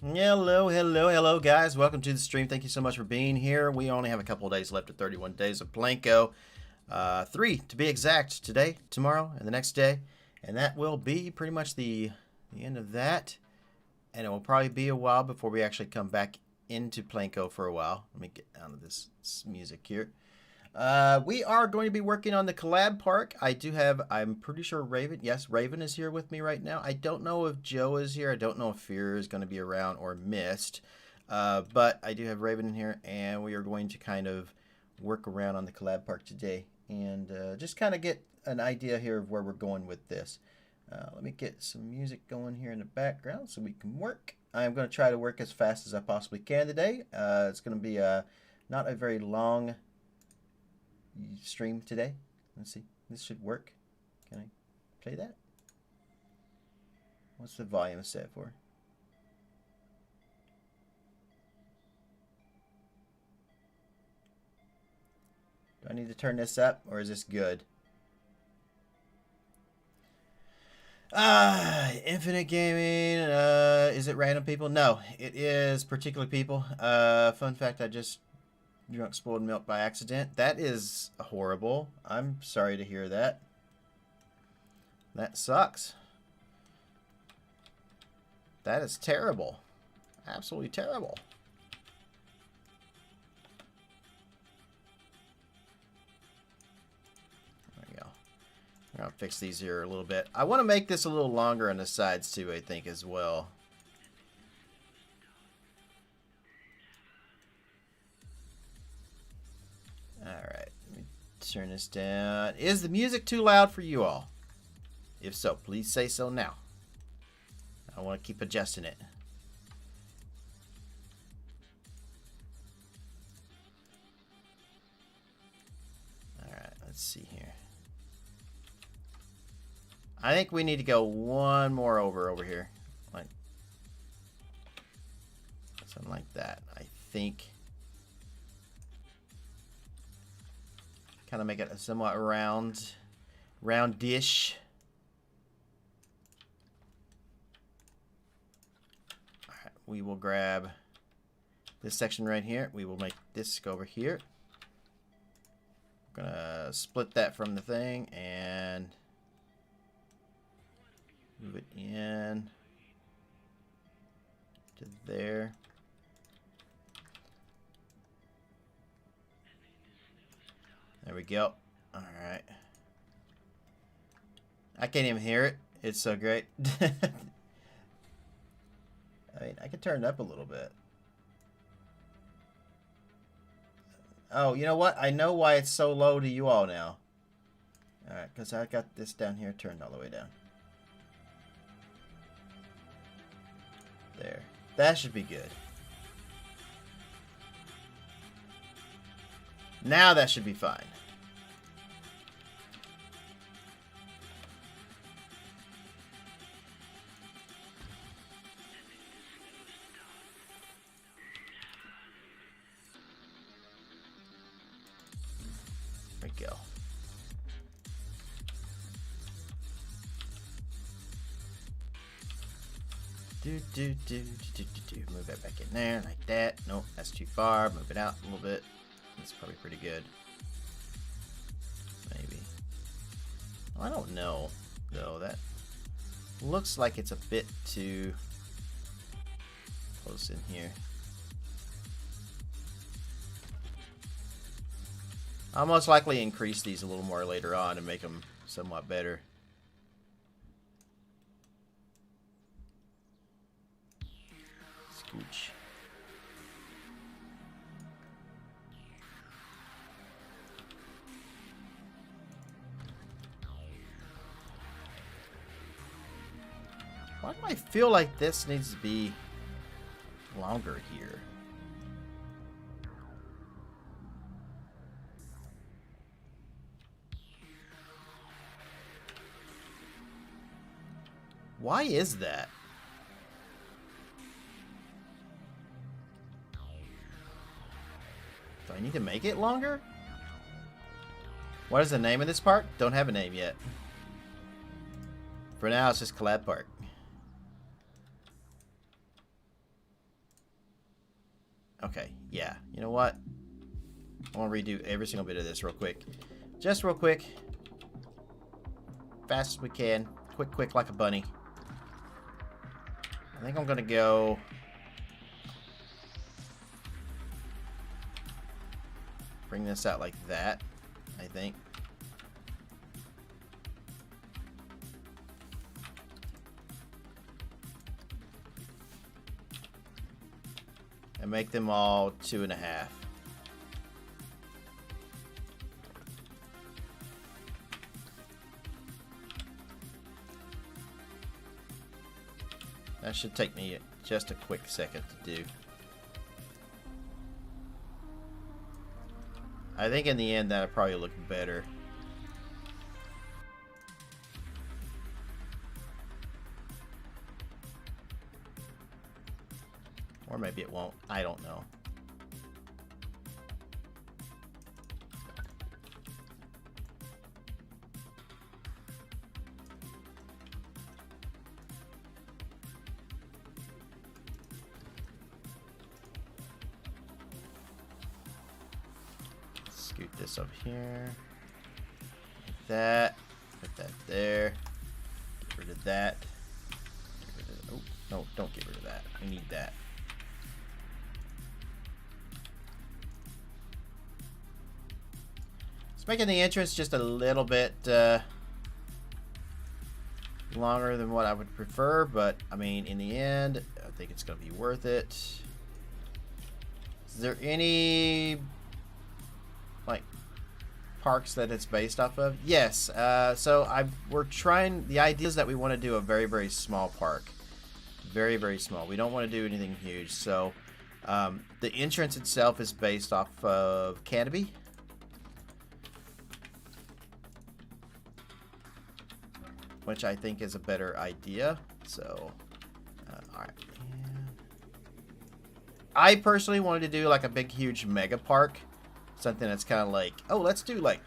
Hello, hello, hello, guys. Welcome to the stream. Thank you so much for being here. We only have a couple of days left of 31 days of Planco. 3 to be exact, today, tomorrow, and the next day. And that will be pretty much the end of that. And it will probably be a while before we actually come back into Planco for a while. Let me get out of this music here. We are going to be working on the collab park. I'm pretty sure Raven, yes, Raven is here with me right now. I don't know if Joe is here. I don't know if Fear is going to be around or Mist. But I do have Raven in here, and we are going to kind of work around on the collab park today. And just kind of get an idea here of where we're going with this. Let me get some music going here in the background so we can work. I'm going to try to work as fast as I possibly can today. It's going to be not a very long stream today. Let's see. This should work. Can I play that? What's the volume set for? Do I need to turn this up, or is this good? Infinite Gaming. Is it random people? No, it is particular people. Fun fact, I just drunk spoiled milk by accident. That is horrible. I'm sorry to hear that. That sucks. That is terrible. Absolutely terrible. There we go. I'm going to fix these here a little bit. I want to make this a little longer on the sides too, I think, as well. Alright, let me turn this down. Is the music too loud for you all? If so, please say so now. I want to keep adjusting it. Alright, let's see here. I think we need to go one more over here. Like something like that. I think. Kind of make it a somewhat roundish. All right, we will grab this section right here. We will make this go over here. I'm gonna split that from the thing and move it in to there. There we go. All right. I can't even hear it. It's so great. I mean, I can turn it up a little bit. Oh, you know what? I know why it's so low to you all now. All right, because I got this down here turned all the way down. There. That should be good. Now that should be fine. There we go. Move that back in there like that. Nope, that's too far. Move it out a little bit. That's probably pretty good. Maybe. I don't know, though. That looks like it's a bit too close in here. I'll most likely increase these a little more later on and make them somewhat better. Scooch. Why do I feel like this needs to be longer here? Why is that? Do I need to make it longer? What is the name of this park? Don't have a name yet. For now, it's just Collab Park. Okay, yeah. You know what? I want to redo every single bit of this real quick. Just real quick. Fast as we can. Quick, quick like a bunny. I think I'm going to go... bring this out like that, I think. And make them all 2.5. That should take me just a quick second to do. I think in the end that'll probably look better. Or maybe it won't. I don't know. Scoot this up here. Like that. Put that there. Get rid of that. Get rid of, oh, no, don't get rid of that. We need that. It's making the entrance just a little bit longer than what I would prefer, but I mean, in the end, I think it's going to be worth it. Is there any like parks that it's based off of? Yes. So we're trying. The idea is that we want to do a very, very small park. Very, very small. We don't want to do anything huge. So the entrance itself is based off of Canopy. Which I think is a better idea. So, alright. I personally wanted to do like a big, huge mega park. Something that's kind of like, oh, let's do like,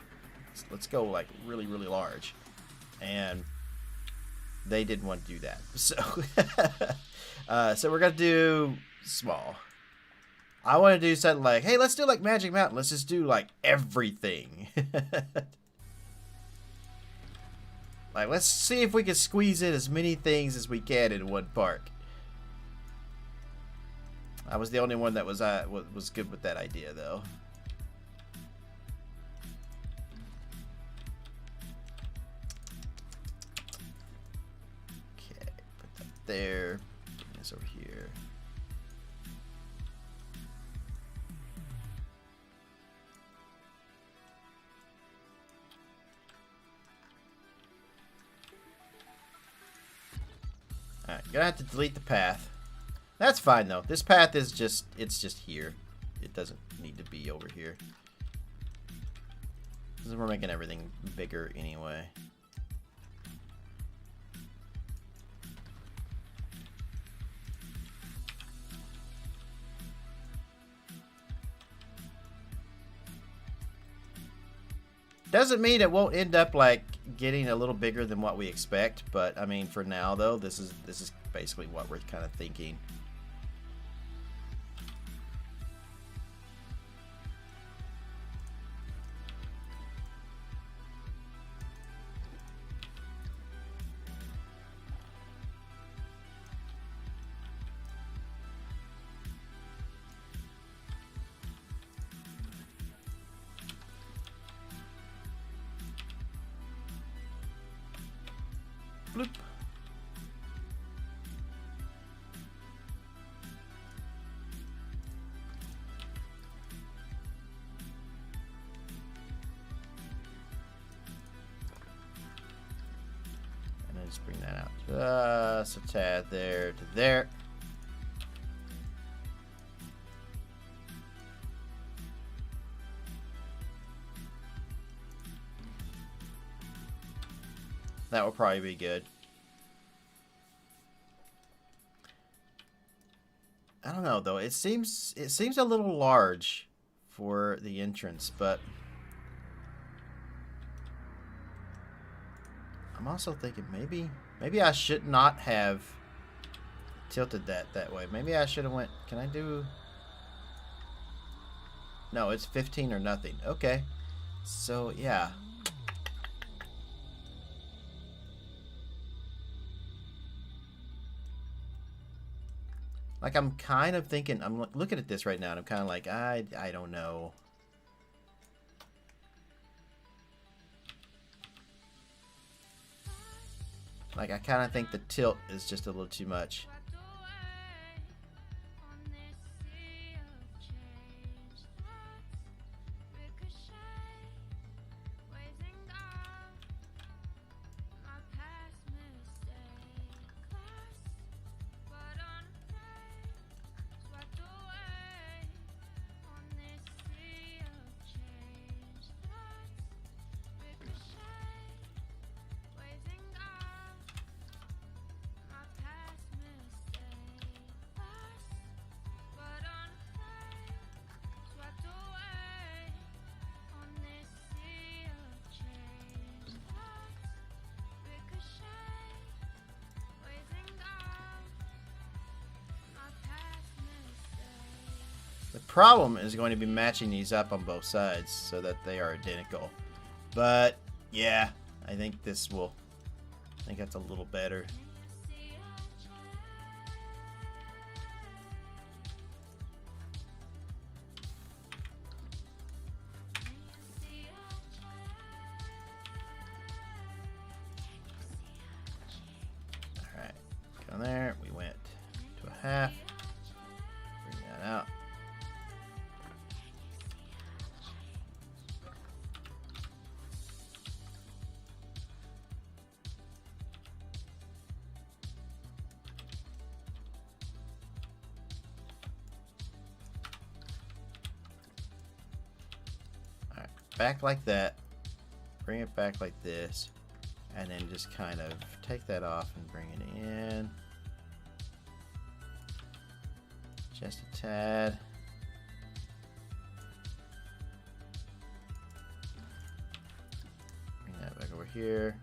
let's go like really, really large. And they didn't want to do that. So, so we're going to do small. I want to do something like, hey, let's do like Magic Mountain. Let's just do like everything. Like, let's see if we can squeeze in as many things as we can in one park. I was the only one that was good with that idea, though. Okay, put that there. Bring this over here. Alright, gonna have to delete the path. That's fine though. This path is just, it's just here. It doesn't need to be over here. Because we're making everything bigger anyway. Doesn't mean it won't end up like getting a little bigger than what we expect, but I mean for now though, this is basically what we're kind of thinking. Bloop. And then just bring that out just a tad there to there. That will probably be good. I don't know though. It seems a little large for the entrance, but I'm also thinking maybe I should not have tilted that way. Maybe I should have went. Can I do? No, it's 15 or nothing. Okay. So, yeah. Like, I'm kind of thinking, I'm looking at this right now, and I'm kind of like, I don't know. Like, I kind of think the tilt is just a little too much. The problem is going to be matching these up on both sides so that they are identical. But, yeah, I think this will... I think that's a little better. Alright, go there. We went to a half. Bring that out. Back like that, bring it back like this, and then just kind of take that off and bring it in just a tad. Bring that back over here.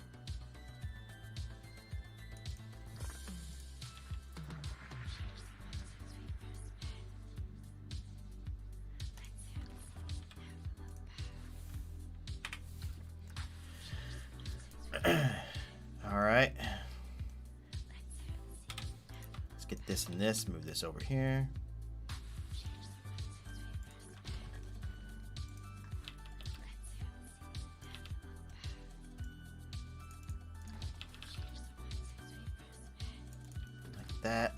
Alright. Let's get this and this. Move this over here. Like that.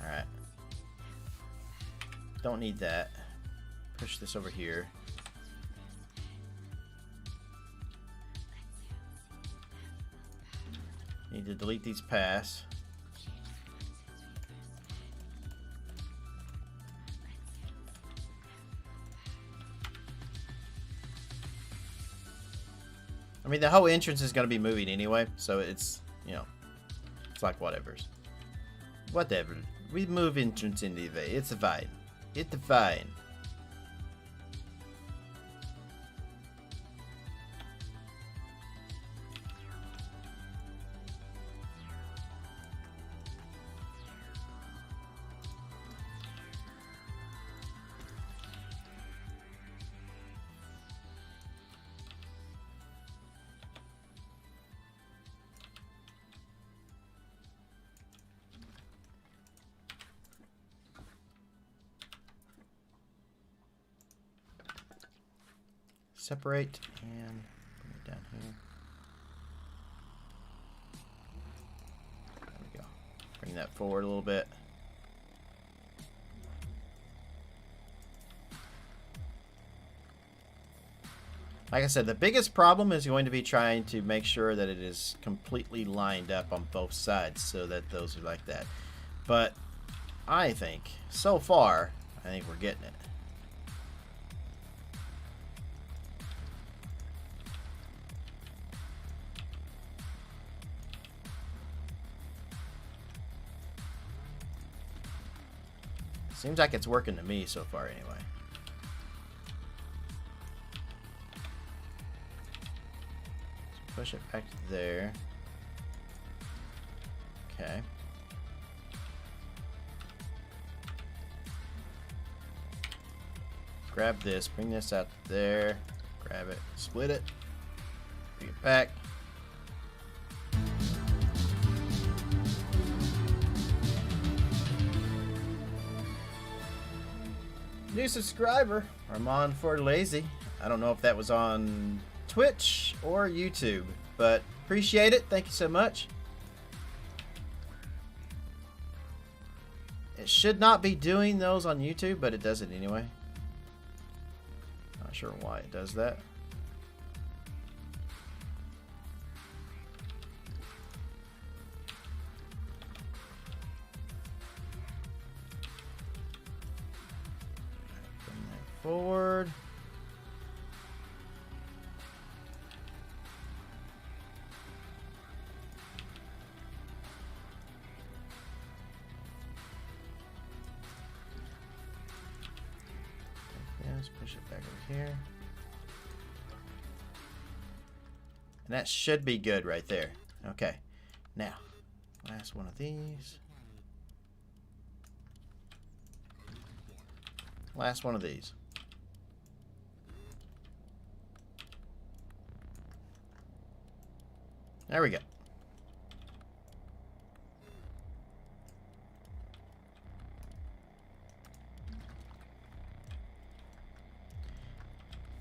Alright. Don't need that. Push this over here. Need to delete these paths. I mean, the whole entrance is going to be moving anyway, so it's, you know, it's like whatever's. Whatever. We move entrance into the it's fine. It's fine. Separate and bring it down here. There we go. Bring that forward a little bit. Like I said, the biggest problem is going to be trying to make sure that it is completely lined up on both sides so that those are like that. But I think, so far, I think we're getting it. Seems like it's working to me so far anyway. So push it back to there. Okay. grab this, bring this out there, grab it, split it, bring it back. New subscriber, Armand Fortaleza. I don't know if that was on Twitch or YouTube, but appreciate it. Thank you so much. It should not be doing those on YouTube, but it does it anyway. Not sure why it does that. Bring that forward. Let's push it back over here. And that should be good right there. Okay. Now, last one of these. Last one of these. There we go.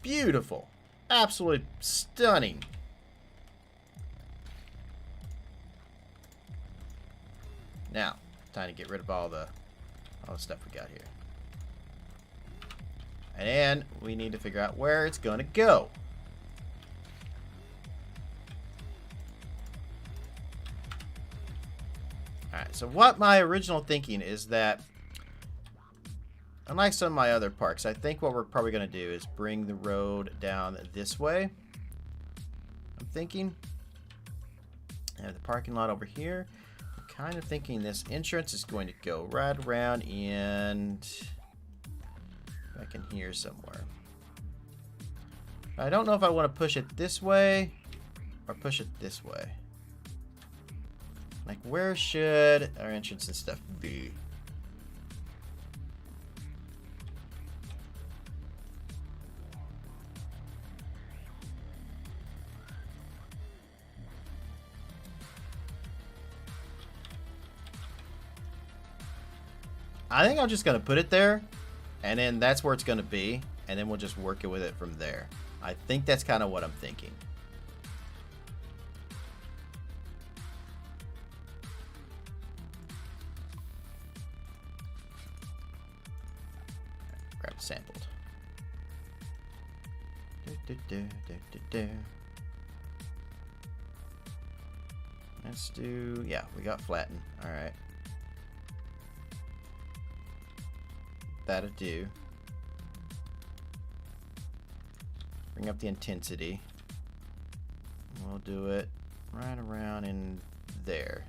Beautiful. Absolutely stunning. Now, time to get rid of all the stuff we got here. And we need to figure out where it's going to go. Alright, so what my original thinking is that, unlike some of my other parks, I think what we're probably going to do is bring the road down this way. I'm thinking. And the parking lot over here. I'm kind of thinking this entrance is going to go right around and back in here somewhere. I don't know if I want to push it this way or push it this way. Like, where should our entrance and stuff be? I think I'm just going to put it there, and then that's where it's going to be, and then we'll just work it with it from there. I think that's kind of what I'm thinking. Grab it sampled. Let's do, yeah, we got flatten. All right. That'll do. Bring up the intensity. We'll do it right around in there.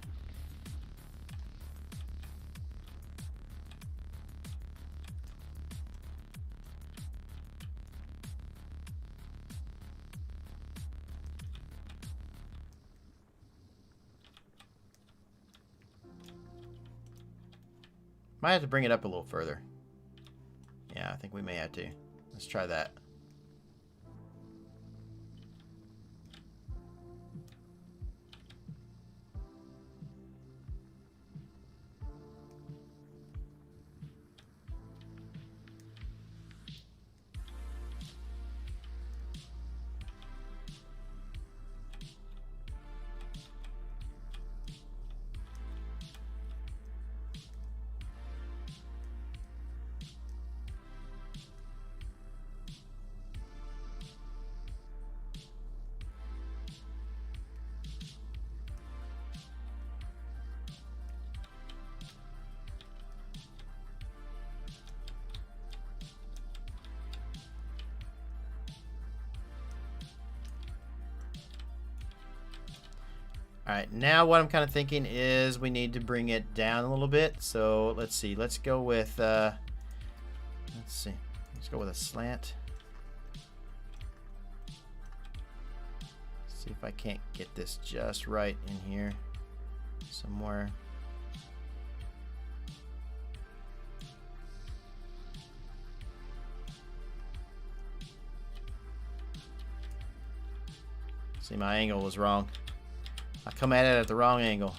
Might have to bring it up a little further. Yeah, I think we may have to. Let's try that. Alright, now what I'm kind of thinking is we need to bring it down a little bit. So let's see. Let's go with, let's see. Let's go with a slant. See if I can't get this just right in here somewhere. See, my angle was wrong. I come at it at the wrong angle.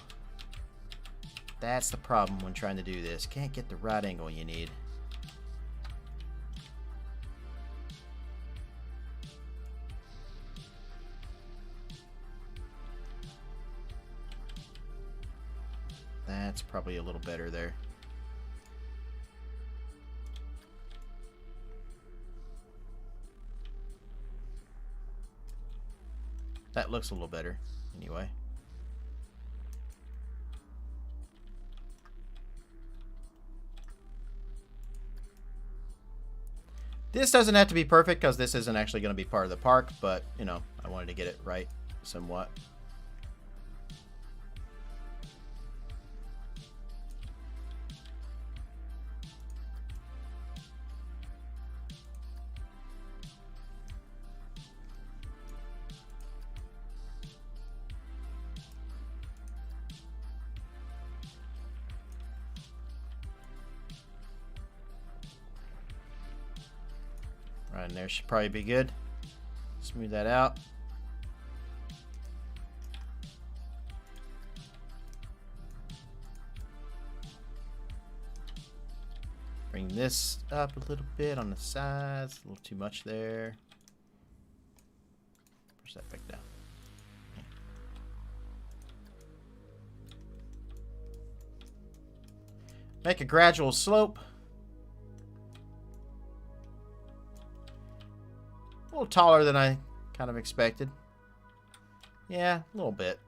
That's the problem when trying to do this. Can't get the right angle you need. That's probably a little better there. That looks a little better, anyway. This doesn't have to be perfect because this isn't actually going to be part of the park, but, you know, I wanted to get it right somewhat. Right in there should probably be good. Smooth that out. Bring this up a little bit on the sides. A little too much there. Push that back down. Make a gradual slope. A little taller than I kind of expected. Yeah, a little bit.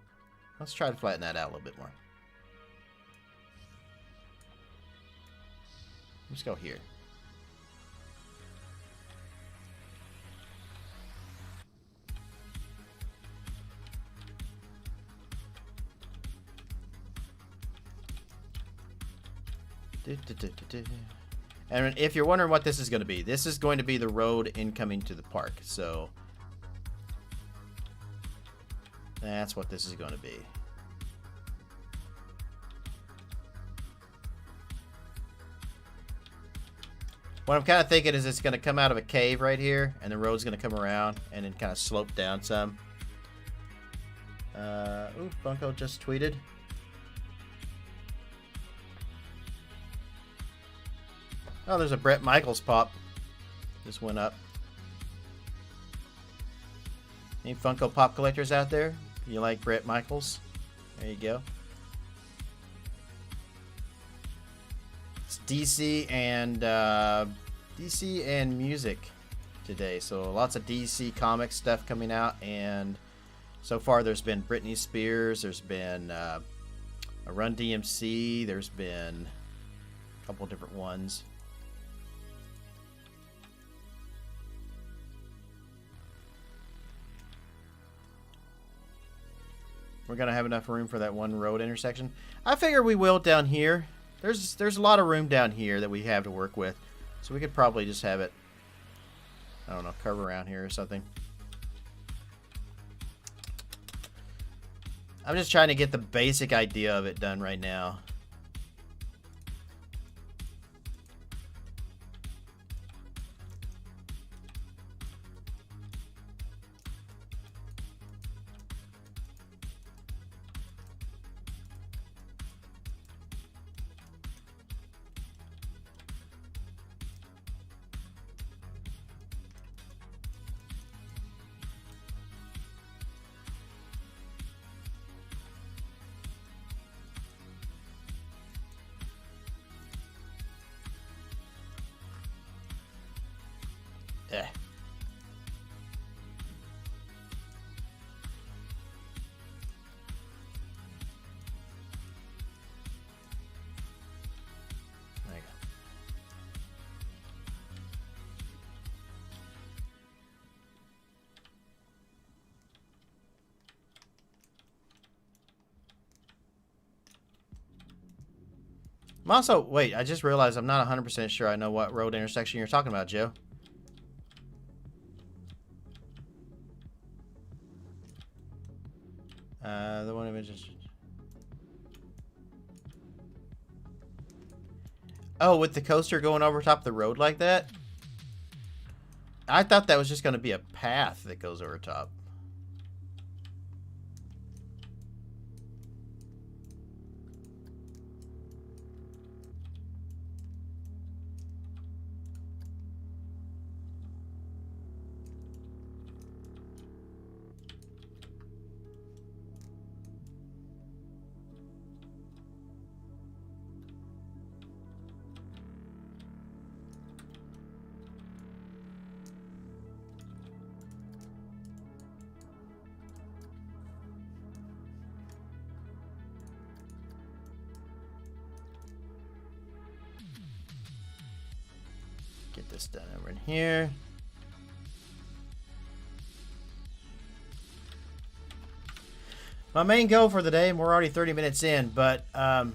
Let's try to flatten that out a little bit more. Let's go here. And if you're wondering what this is going to be, this is going to be the road incoming to the park. So that's what this is going to be. What I'm kind of thinking is it's going to come out of a cave right here, and the road's going to come around and then kind of slope down some. Ooh, Planco just tweeted. Oh, there's a Brett Michaels pop. Just went up. Any Funko Pop collectors out there? You like Brett Michaels? There you go. It's DC and music today. So lots of DC comic stuff coming out, and so far there's been Britney Spears. There's been a Run DMC. There's been a couple different ones. We're gonna have enough room for that one road intersection. I figure we will down here. There's a lot of room down here that we have to work with, so we could probably just have it, I don't know, curve around here or something. I'm just trying to get the basic idea of it done right now. Yeah. There you go. I'm also, wait, I just realized I'm not 100% sure I know what road intersection you're talking about, Joe. The one image is... Oh, with the coaster going over top the road like that? I thought that was just going to be a path that goes over top. Get this done over in here. My main goal for the day, and we're already 30 minutes in, but I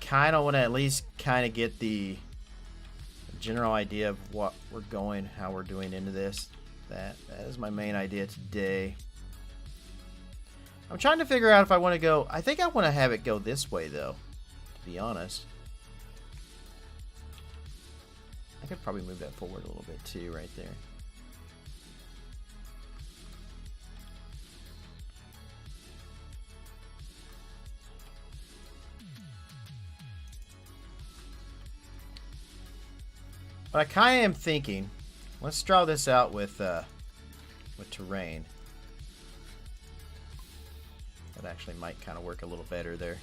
kind of want to at least kind of get the general idea of what we're going, how we're doing into this. That is my main idea today. I'm trying to figure out if I want to go. I think I want to have it go this way, though, to be honest. I could probably move that forward a little bit, too, right there. But I kind of am thinking, let's draw this out with terrain. That actually might kind of work a little better there.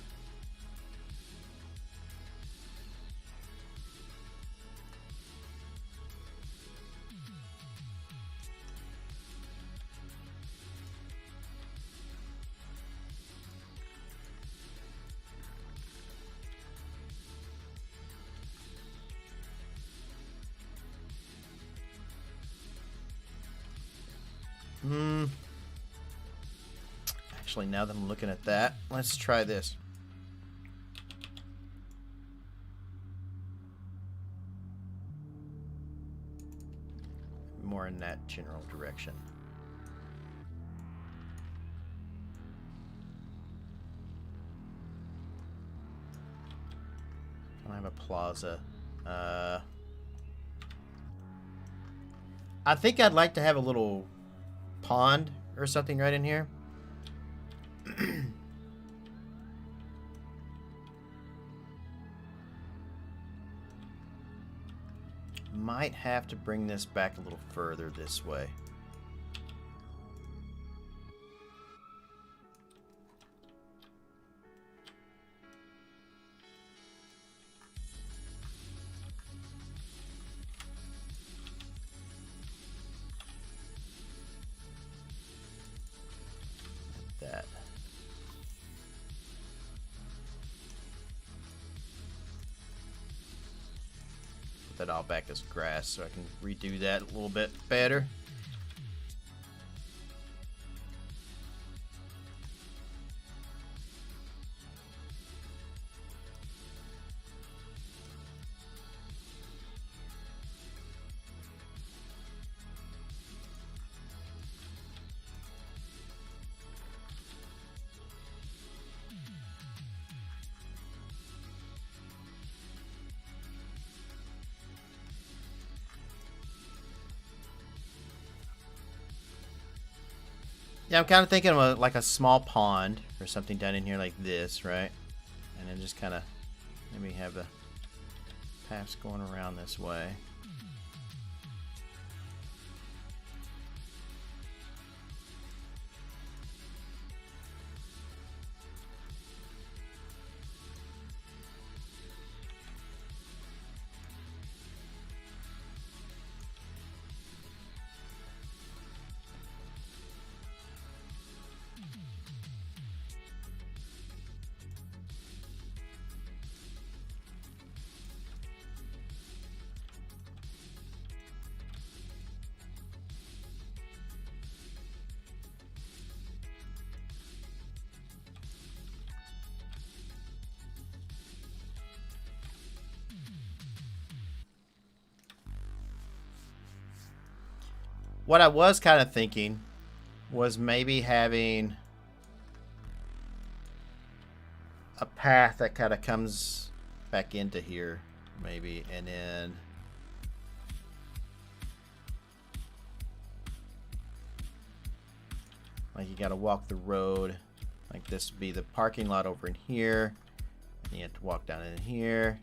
Actually, now that I'm looking at that, let's try this. More in that general direction. I have a plaza. I think I'd like to have a little pond or something right in here. Might have to bring this back a little further this way. That. Put that all back as grass so I can redo that a little bit better. Yeah, I'm kind of thinking of like a small pond or something down in here like this, right? And then just kind of maybe have the paths going around this way. What I was kind of thinking was maybe having a path that kind of comes back into here, maybe, and then like you got to walk the road. Like this would be the parking lot over in here. And you have to walk down in here.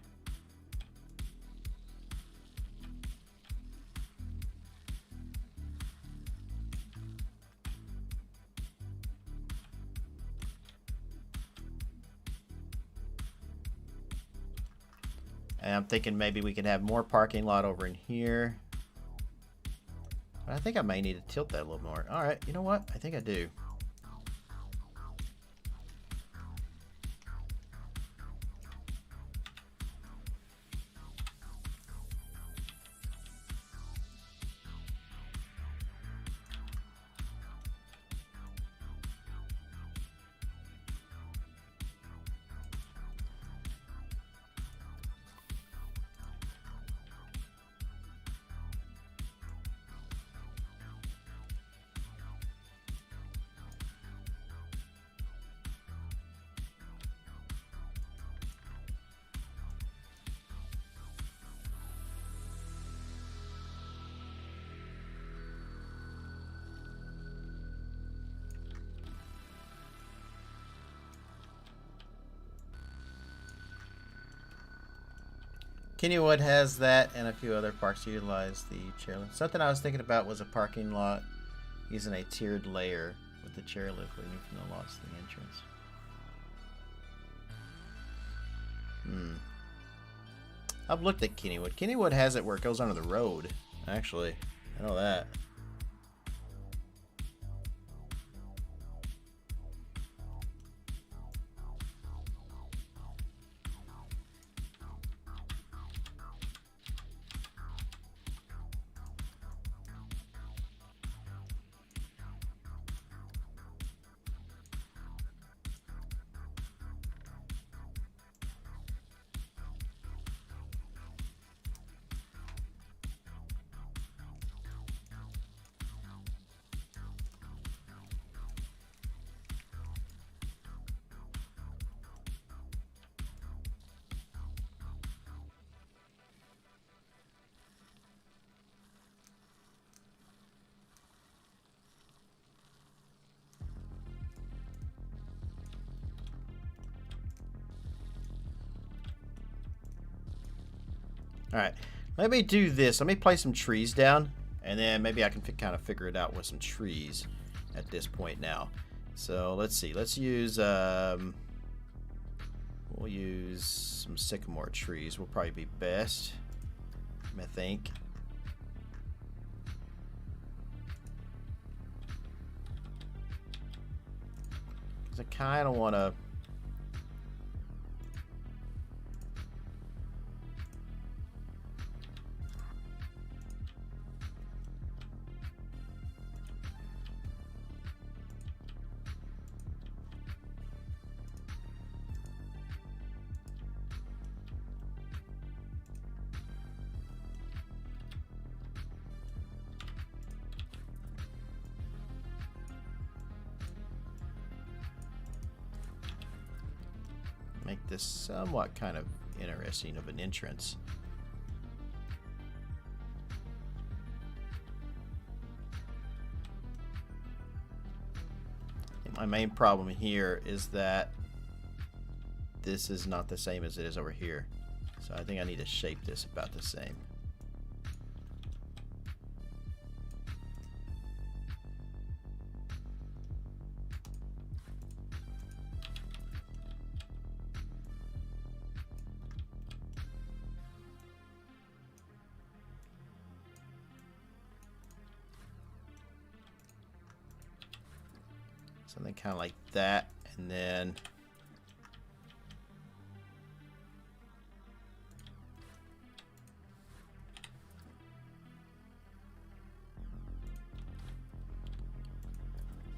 And I'm thinking maybe we could have more parking lot over in here. But I think I may need to tilt that a little more. All right, you know what? I think I do. Kennywood has that, and a few other parks utilize the chairlift. Something I was thinking about was a parking lot using a tiered layer with the chairlift leading from the lots to the entrance. I've looked at Kennywood. Kennywood has it where it goes under the road, actually. I know that. Alright, let me do this. Let me place some trees down, and then maybe I can kind of figure it out with some trees at this point now. So let's see. Let's use, we'll use some sycamore trees. Will probably be best, I think. Because I kind of want to... make this somewhat kind of interesting of an entrance. And my main problem here is that this is not the same as it is over here. So I think I need to shape this about the same. Something kind of like that, and then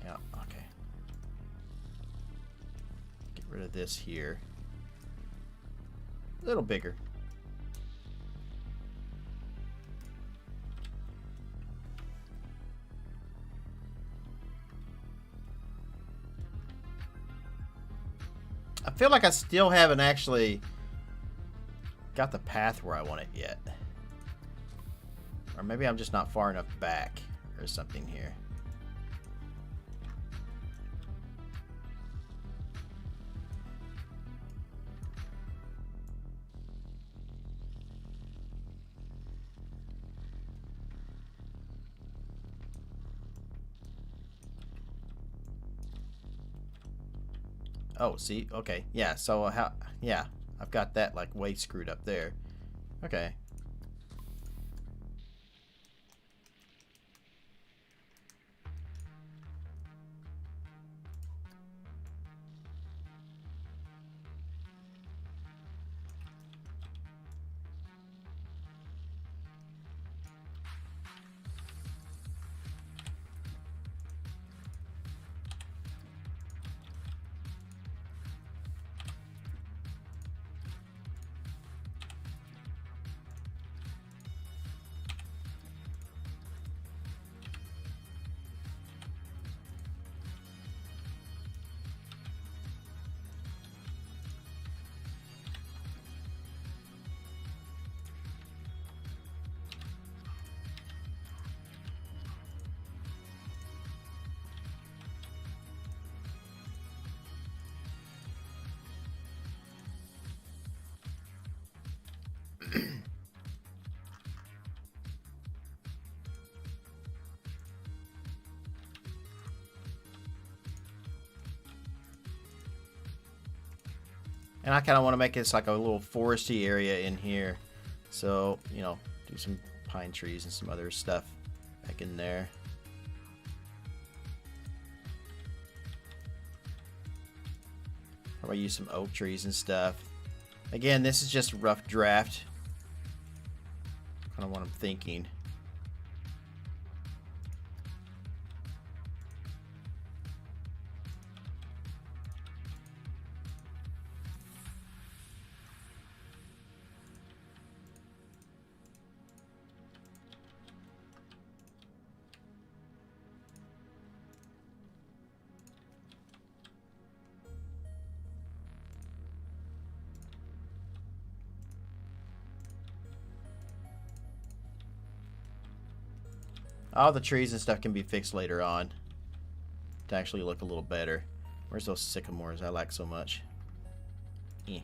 yeah, okay. Get rid of this here. A little bigger. I feel like I still haven't actually got the path where I want it yet. Or maybe I'm just not far enough back or something here. Oh, see? Okay. Yeah, so how... Yeah, I've got that, like, way screwed up there. Okay. And I kind of want to make this like a little foresty area in here. So, you know, do some pine trees and some other stuff back in there. Probably use some oak trees and stuff. Again, this is just a rough draft. Kind of what I'm thinking. All the trees and stuff can be fixed later on to actually look a little better. Where's those sycamores I like so much? Eh.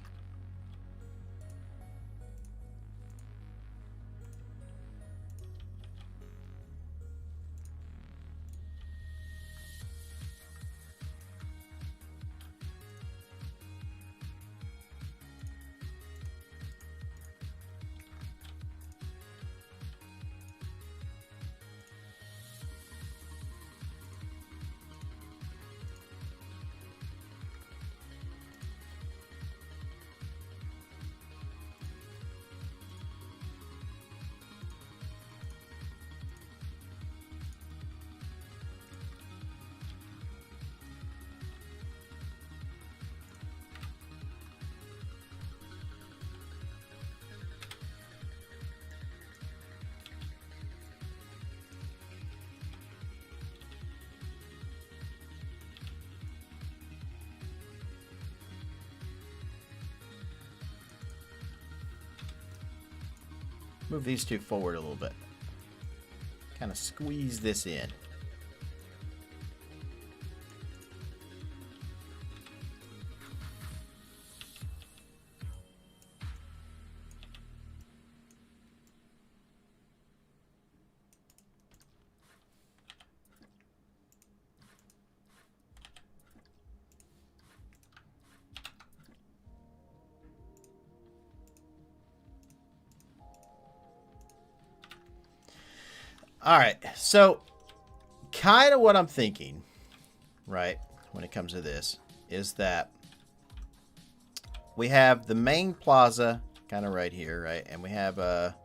Move these two forward a little bit. Kind of squeeze this in. Alright, so kind of what I'm thinking, right, when it comes to this, is that we have the main plaza kind of right here, right, and we have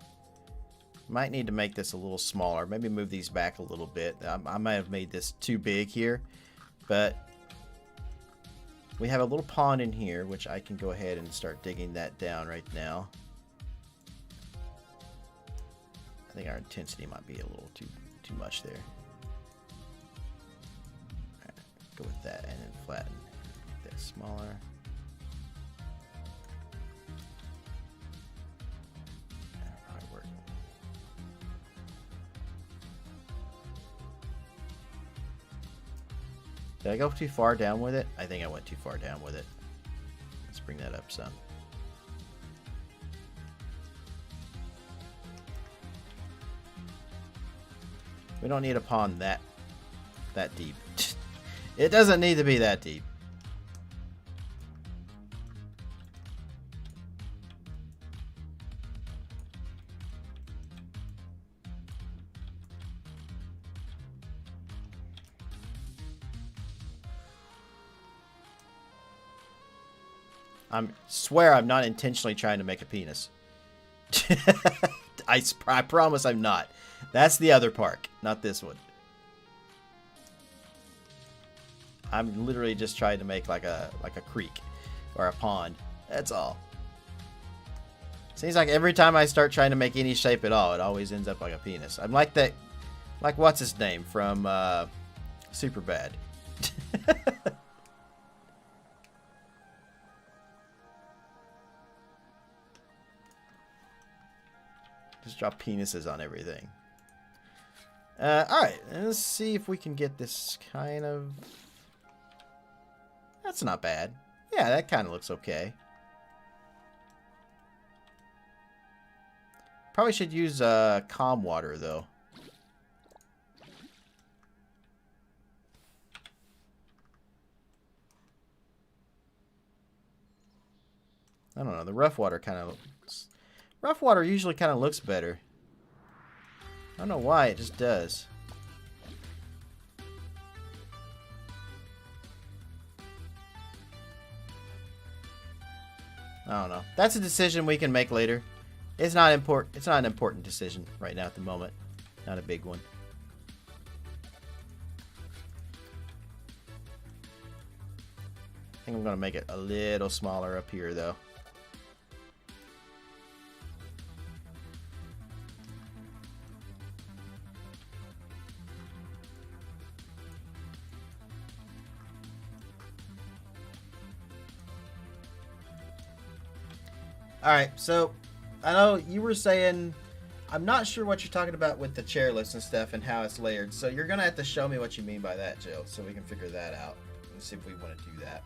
might need to make this a little smaller, maybe move these back a little bit. I might have made this too big here, but we have a little pond in here, which I can go ahead and start digging that down right now. I think our intensity might be a little too much there. All right, go with that and then flatten that smaller. That'll probably work. Did I go too far down with it? I think I went too far down with it. Let's bring that up some. We don't need a pond that deep. It doesn't need to be that deep. I swear I'm not intentionally trying to make a penis. I promise I'm not. That's the other park, not this one. I'm literally just trying to make like a creek or a pond. That's all. Seems like every time I start trying to make any shape at all, it always ends up like a penis. I'm like that, like what's his name from Superbad. Just drop penises on everything. Alright, let's see if we can get this kind of... That's not bad. Yeah, that kind of looks okay. Probably should use calm water, though. I don't know. The rough water usually kind of looks better. I don't know why, it just does. I don't know. That's a decision we can make later. It's not important. It's not an important decision right now at the moment. Not a big one. I think I'm going to make it a little smaller up here, though. Alright, so I know you were saying, I'm not sure what you're talking about with the chairlifts and stuff and how it's layered. So you're going to have to show me what you mean by that, Jill, so we can figure that out and see if we want to do that.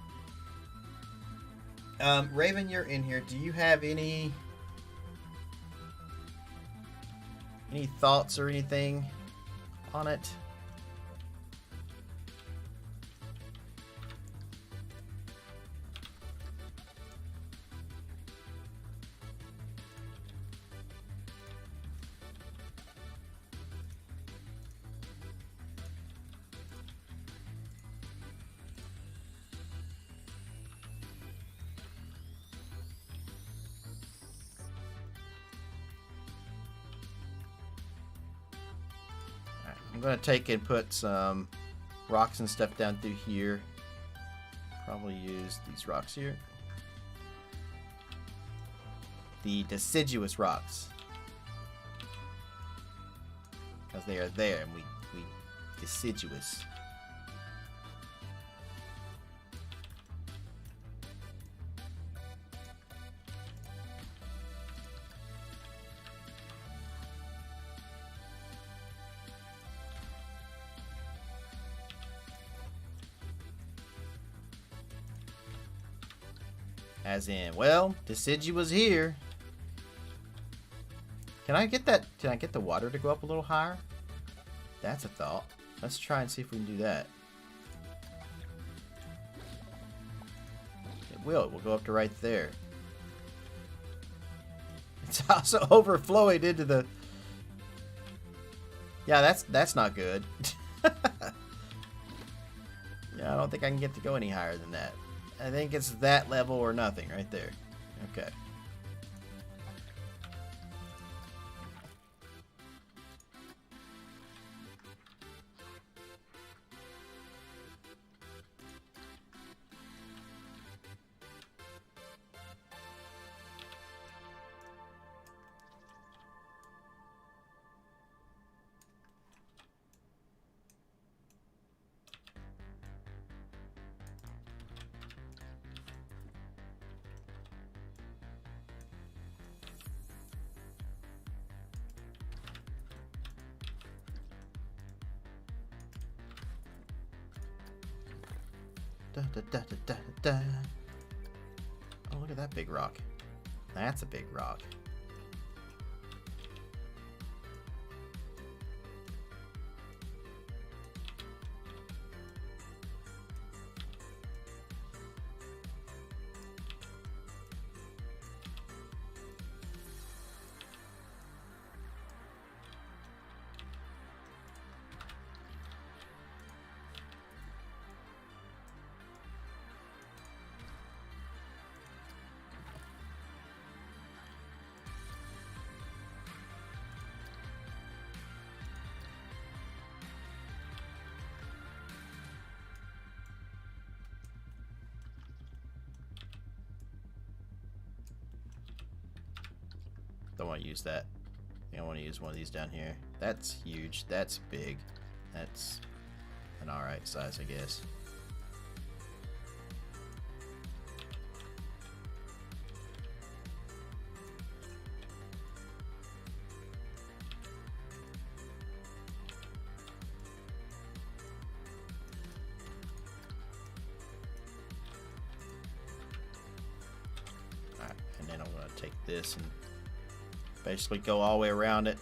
Raven, you're in here. Do you have any thoughts or anything on it? I'm going to take and put some rocks and stuff down through here. Probably use these rocks here. The deciduous rocks. Because they are there and we deciduous. As in, well, deciduous here. Can I get that? Can I get the water to go up a little higher? That's a thought. Let's try and see if we can do that. It will. It will go up to right there. It's also overflowing into the... Yeah, that's not good. Yeah, I don't think I can get to go any higher than that. I think it's that level or nothing right there. Okay. Da, da, da, da, da, da. Oh, look at that big rock. That's a big rock. Don't want to use that. I think I want to use one of these down here. That's huge. That's big. That's an alright size, I guess. Alright, and then I'm going to take this and basically go all the way around it.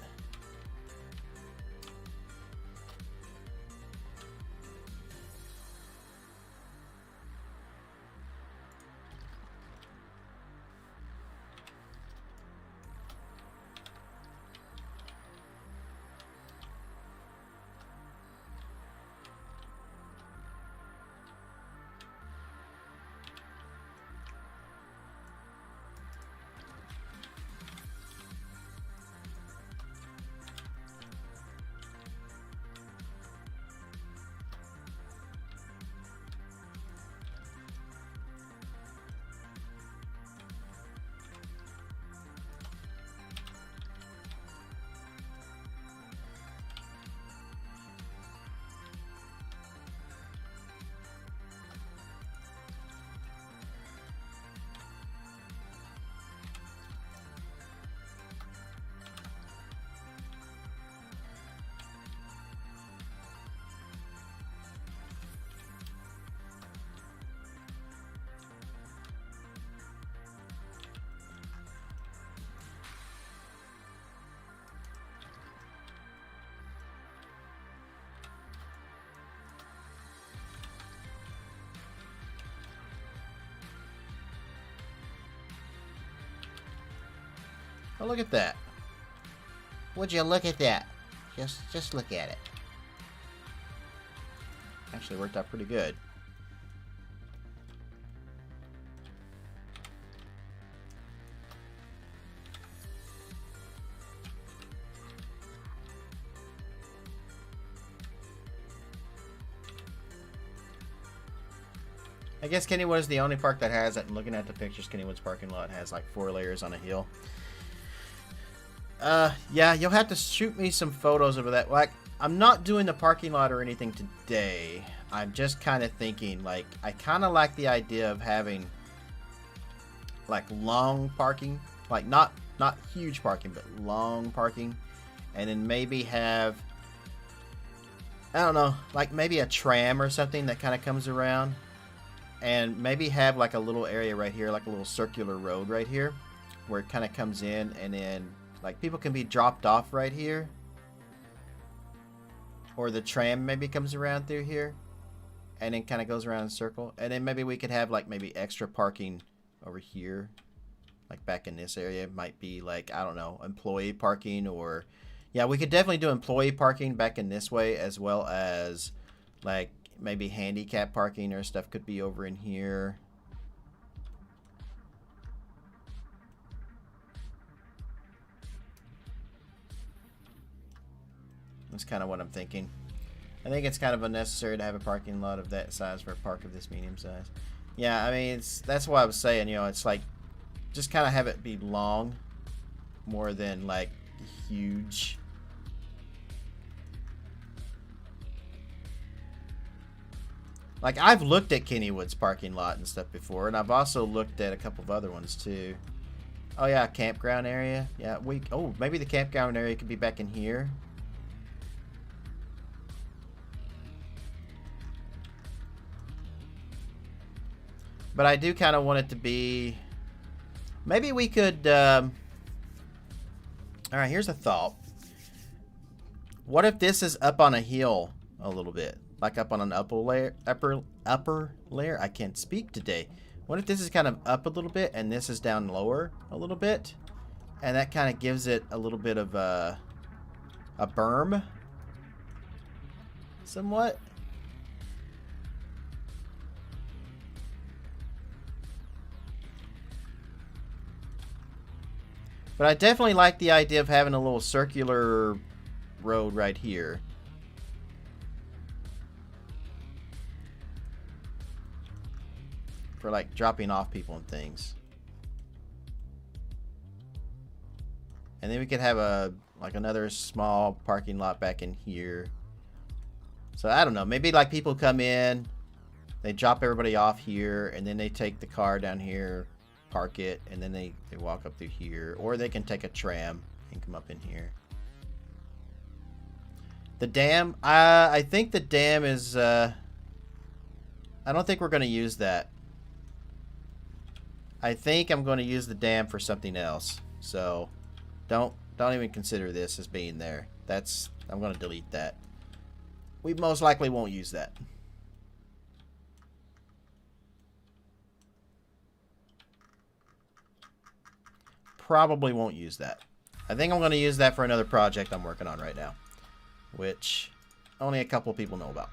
Oh, look at that. Would you look at that? Just look at it. Actually worked out pretty good. I guess Kennywood is the only park that has it. And looking at the pictures, Kennywood's parking lot has like 4 layers on a hill. Yeah, you'll have to shoot me some photos of that. Like, I'm not doing the parking lot or anything today. I'm just kind of thinking, like, I kind of like the idea of having like long parking, like not huge parking, but long parking, and then maybe have, I don't know, like maybe a tram or something that kind of comes around, and maybe have like a little area right here, like a little circular road right here, where it kind of comes in, and then like people can be dropped off right here, or the tram maybe comes around through here, and then kind of goes around in a circle, and then maybe we could have like maybe extra parking over here, like back in this area. It might be like, I don't know, employee parking, or yeah, we could definitely do employee parking back in this way, as well as like maybe handicap parking or stuff could be over in here. That's kind of what I'm thinking. I think it's kind of unnecessary to have a parking lot of that size for a park of this medium size. Yeah, I mean, that's why I was saying, you know, it's like, just kind of have it be long more than like huge. Like, I've looked at Kennywood's parking lot and stuff before, and I've also looked at a couple of other ones too. Oh yeah, campground area. Yeah, oh, maybe the campground area could be back in here. But I do kind of want it to be, maybe we could, all right, here's a thought. What if this is up on a hill a little bit? Like up on an upper layer? I can't speak today. What if this is kind of up a little bit and this is down lower a little bit? And that kind of gives it a little bit of a berm? Somewhat? But I definitely like the idea of having a little circular road right here. For like dropping off people and things. And then we could have like another small parking lot back in here. So I don't know, maybe like people come in, they drop everybody off here, and then they take the car down here, park it, and then they walk up through here, or they can take a tram and come up in here. The dam, I think the dam is I don't think we're going to use that. I think I'm going to use the dam for something else, so don't even consider this as being there. I'm going to delete that. We most likely won't use that. Probably won't use that. I think I'm going to use that for another project I'm working on right now, which only a couple of people know about.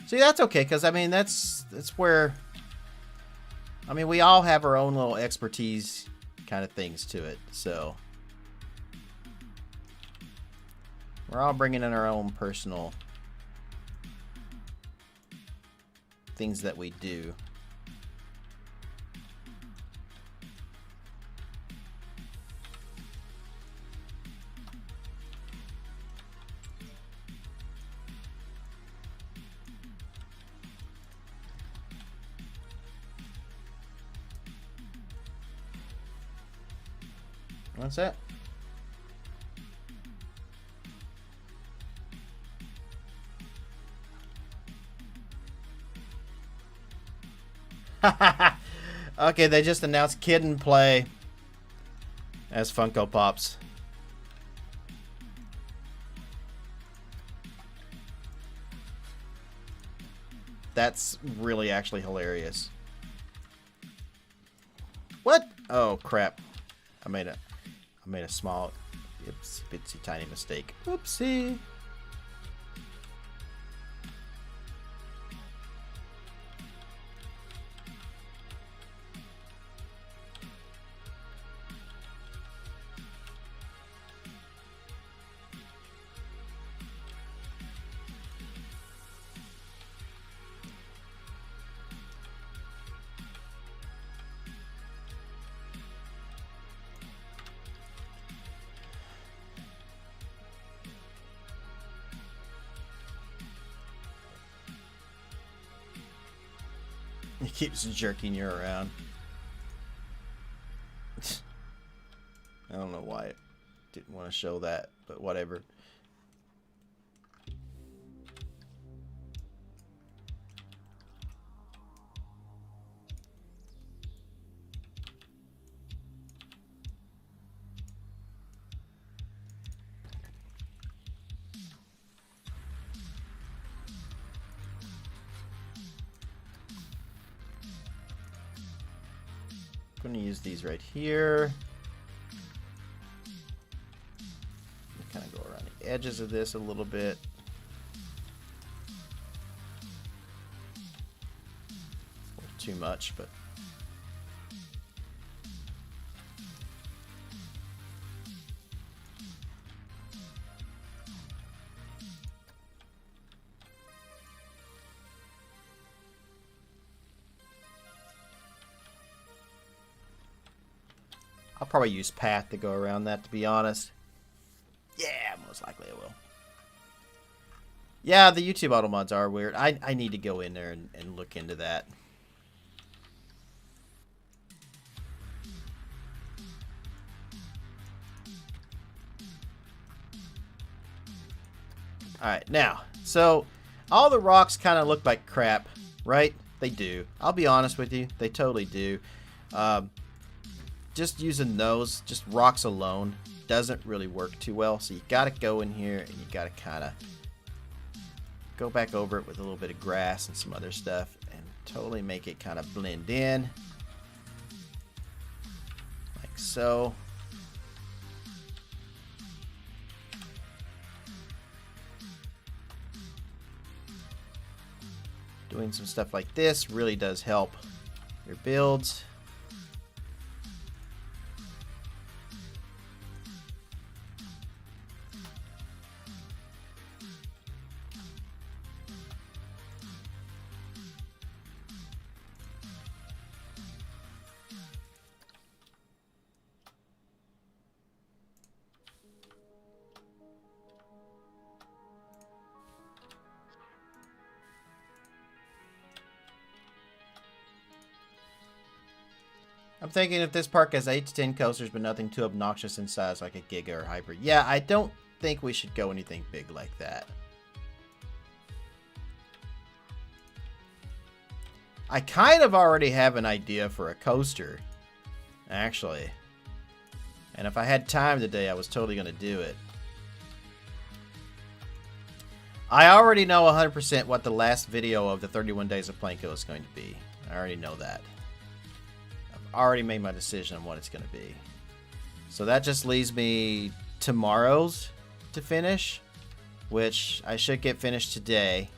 See, that's okay, because I mean that's where, I mean, we all have our own little expertise kind of things to it, so we're all bringing in our own personal things that we do. What's that? Okay, they just announced Kid and Play as Funko Pops. That's really actually hilarious. What? Oh crap! I made a small, itsy tiny mistake. Oopsie. He keeps jerking you around. I don't know why it didn't want to show that, but whatever. I'm going to use these right here. Kind of go around the edges of this a little bit. A little too much, but I'll probably use path to go around that, to be honest. Yeah, most likely I will. Yeah, the YouTube auto mods are weird. I need to go in there and look into that. Alright, now, so all the rocks kind of look like crap, right? They do. I'll be honest with you. They totally do. Just using those, just rocks alone, doesn't really work too well. So you got to go in here and you got to kind of go back over it with a little bit of grass and some other stuff and totally make it kind of blend in. Like so. Doing some stuff like this really does help your builds. I'm thinking if this park has 8 to 10 coasters, but nothing too obnoxious in size like a Giga or Hyper. Yeah, I don't think we should go anything big like that. I kind of already have an idea for a coaster, actually. And if I had time today, I was totally going to do it. I already know 100% what the last video of the 31 Days of Planco is going to be. I already know that. Already made my decision on what it's going to be. So that just leaves me tomorrow's to finish, which I should get finished today.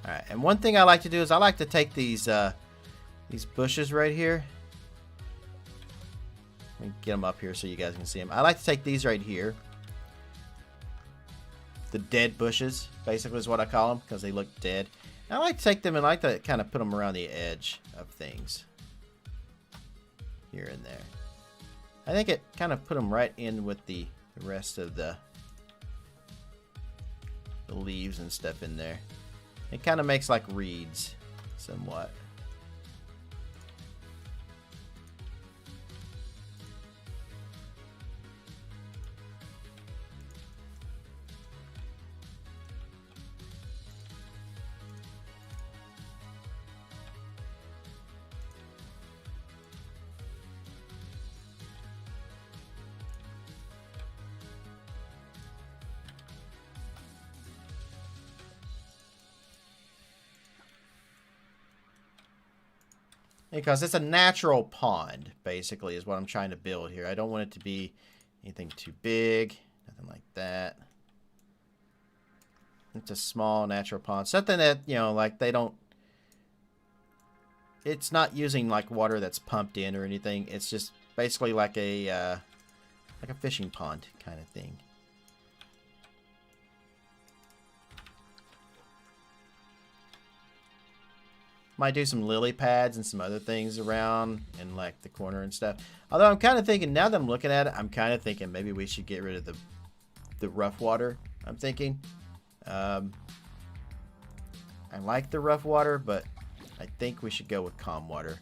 Alright, and one thing I like to do is I like to take these bushes right here. Let me get them up here so you guys can see them. I like to take these right here. The dead bushes, basically is what I call them, because they look dead. And I like to take them and I like to kind of put them around the edge of things. Here and there. I think it kind of put them right in with the rest of the leaves and stuff in there. It kind of makes like reeds, somewhat. Because it's a natural pond, basically, is what I'm trying to build here. I don't want it to be anything too big. Nothing like that. It's a small natural pond. Something that, you know, like they don't... It's not using, like, water that's pumped in or anything. It's just basically like a fishing pond kind of thing. Might do some lily pads and some other things around in like the corner and stuff. Although I'm kind of thinking, now that I'm looking at it, I'm kind of thinking maybe we should get rid of the rough water. I'm thinking. I like the rough water, but I think we should go with calm water.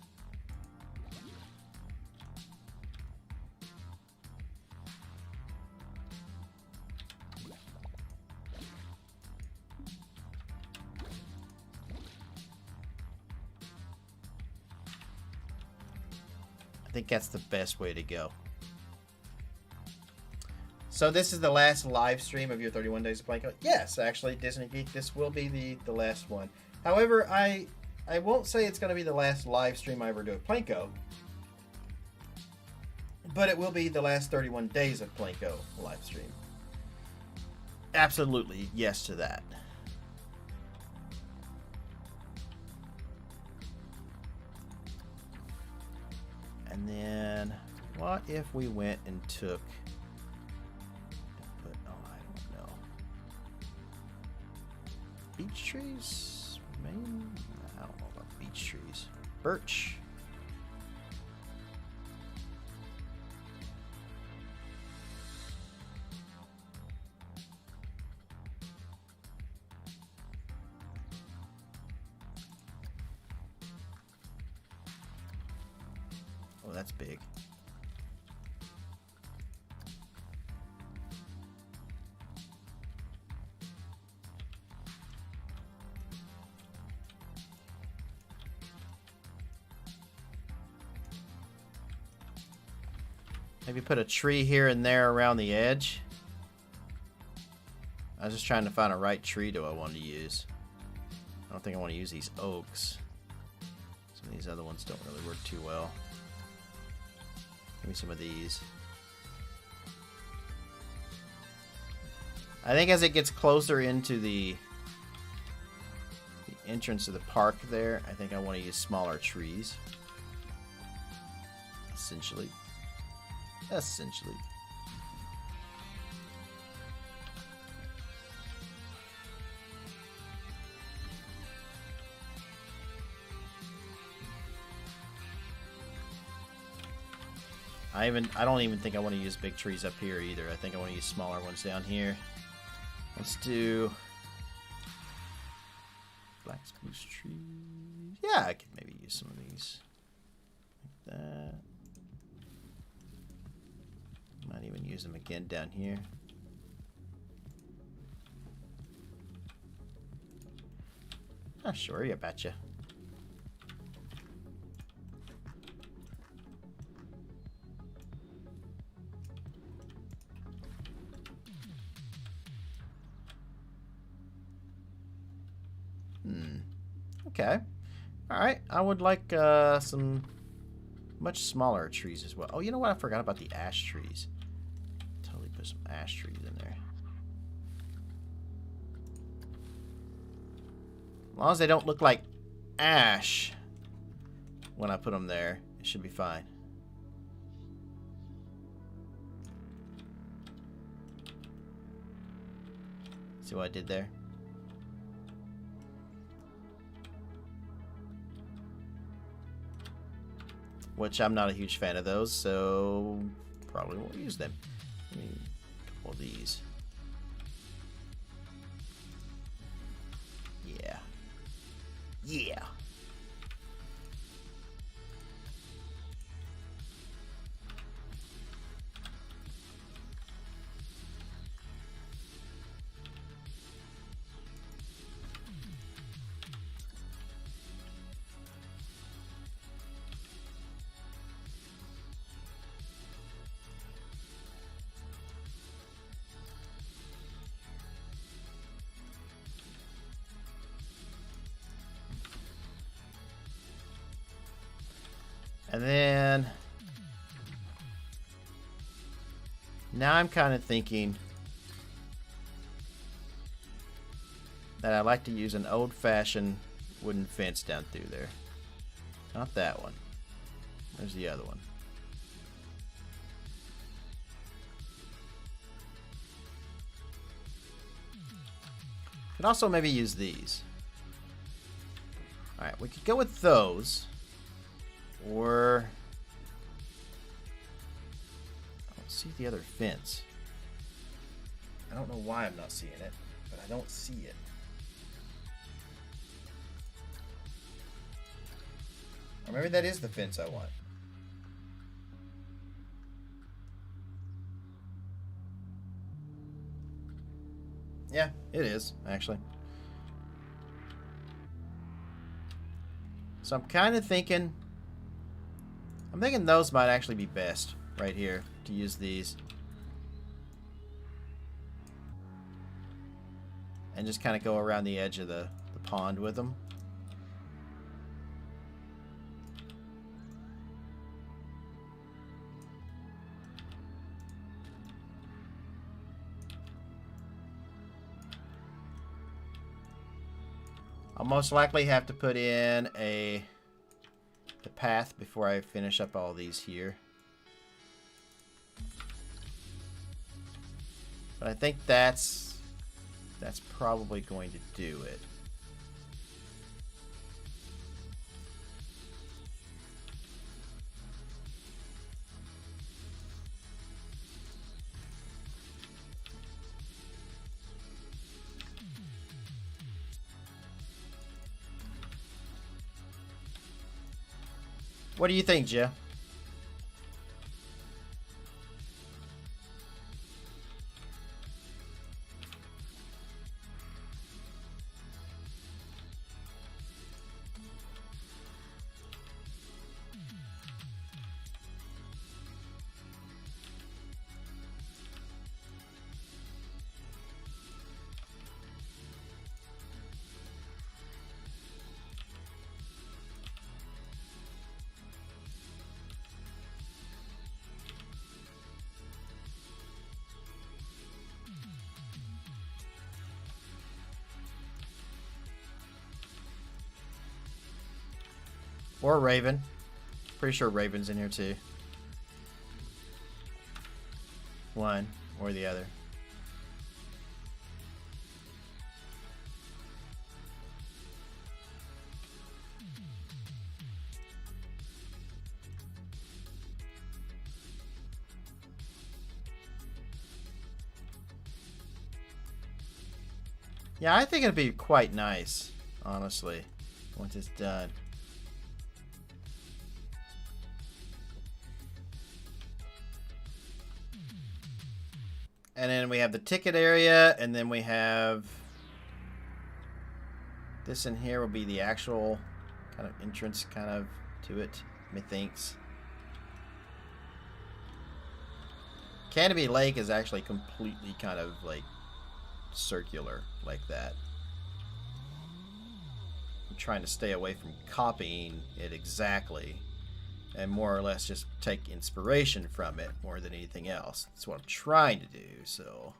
I think that's the best way to go. So this is the last live stream of your 31 Days of Planco? Yes, actually, Disney Geek, this will be the last one. However, I won't say it's going to be the last live stream I ever do of Planco. But it will be the last 31 Days of Planco live stream. Absolutely, yes to that. And then, what if we went and took... oh, I don't know. Beech trees? Maybe? I don't know about beech trees. Birch. Oh, that's big. Maybe put a tree here and there around the edge. I was just trying to find a right tree do I want to use. I don't think I want to use these oaks. Some of these other ones don't really work too well. Give me some of these. I think as it gets closer into the entrance of the park there, I think I want to use smaller trees. Essentially. I don't even think I want to use big trees up here either. I think I want to use smaller ones down here. Let's do black spruce trees. Yeah, I could maybe use some of these. Like that. Might even use them again down here. Oh, sure, you betcha. Okay. Alright, I would like some much smaller trees as well. Oh, you know what? I forgot about the ash trees. Totally put some ash trees in there. As long as they don't look like ash when I put them there, it should be fine. See what I did there? Which I'm not a huge fan of those, so probably won't use them. A couple of these. Yeah. Yeah. And then now I'm kind of thinking that I'd like to use an old-fashioned wooden fence down through there. Not that one. There's the other one. Could also maybe use these. Alright, we could go with those. Or I don't see the other fence. I don't know why I'm not seeing it, but I don't see it. Or maybe that is the fence I want. Yeah, it is, actually. So I'm kind of thinking... I'm thinking those might actually be best right here to use these. And just kind of go around the edge of the pond with them. I'll most likely have to put in the path before I finish up all these here. But I think that's probably going to do it. What do you think, Joe? Or Raven. Pretty sure Raven's in here too. One or the other. Yeah, I think it'd be quite nice, honestly, once it's done. And then we have the ticket area, and then we have this in here will be the actual kind of entrance kind of to it, methinks. Canopy Lake is actually completely kind of like circular like that. I'm trying to stay away from copying it exactly and more or less just take inspiration from it more than anything else. That's what I'm trying to do, so...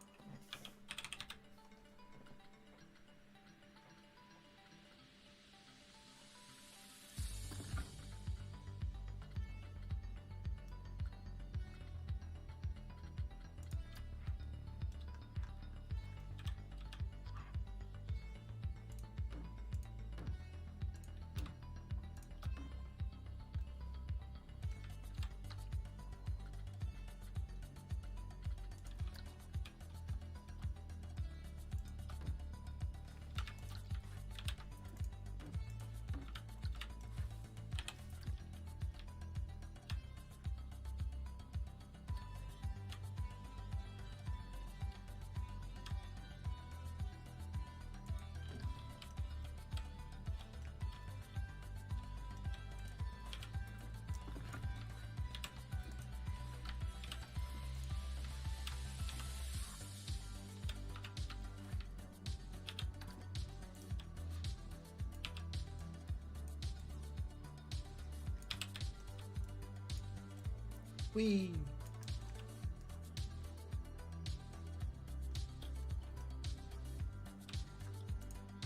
Whee!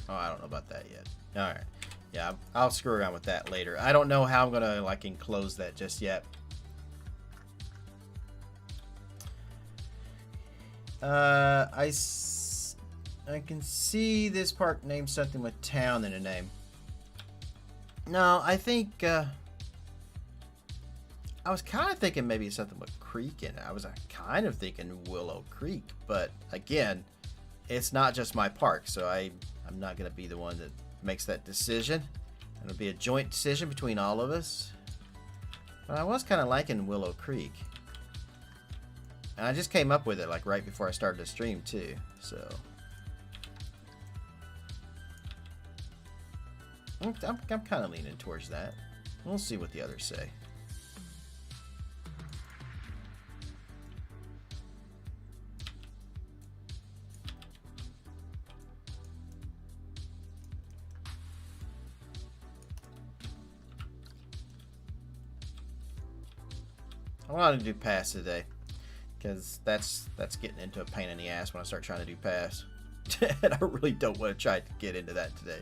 Oh, I don't know about that yet. Alright. Yeah, I'll screw around with that later. I don't know how I'm gonna, like, enclose that just yet. I can see this park named something with town in the name. No, I think, I was kind of thinking maybe something with creek in it. I was kind of thinking Willow Creek, but again, it's not just my park, so I'm not going to be the one that makes that decision. It'll be a joint decision between all of us. But I was kind of liking Willow Creek. And I just came up with it like right before I started the stream too, so. I'm kind of leaning towards that. We'll see what the others say. I wanted to do pass today because that's getting into a pain in the ass when I start trying to do pass. And I really don't want to try to get into that today.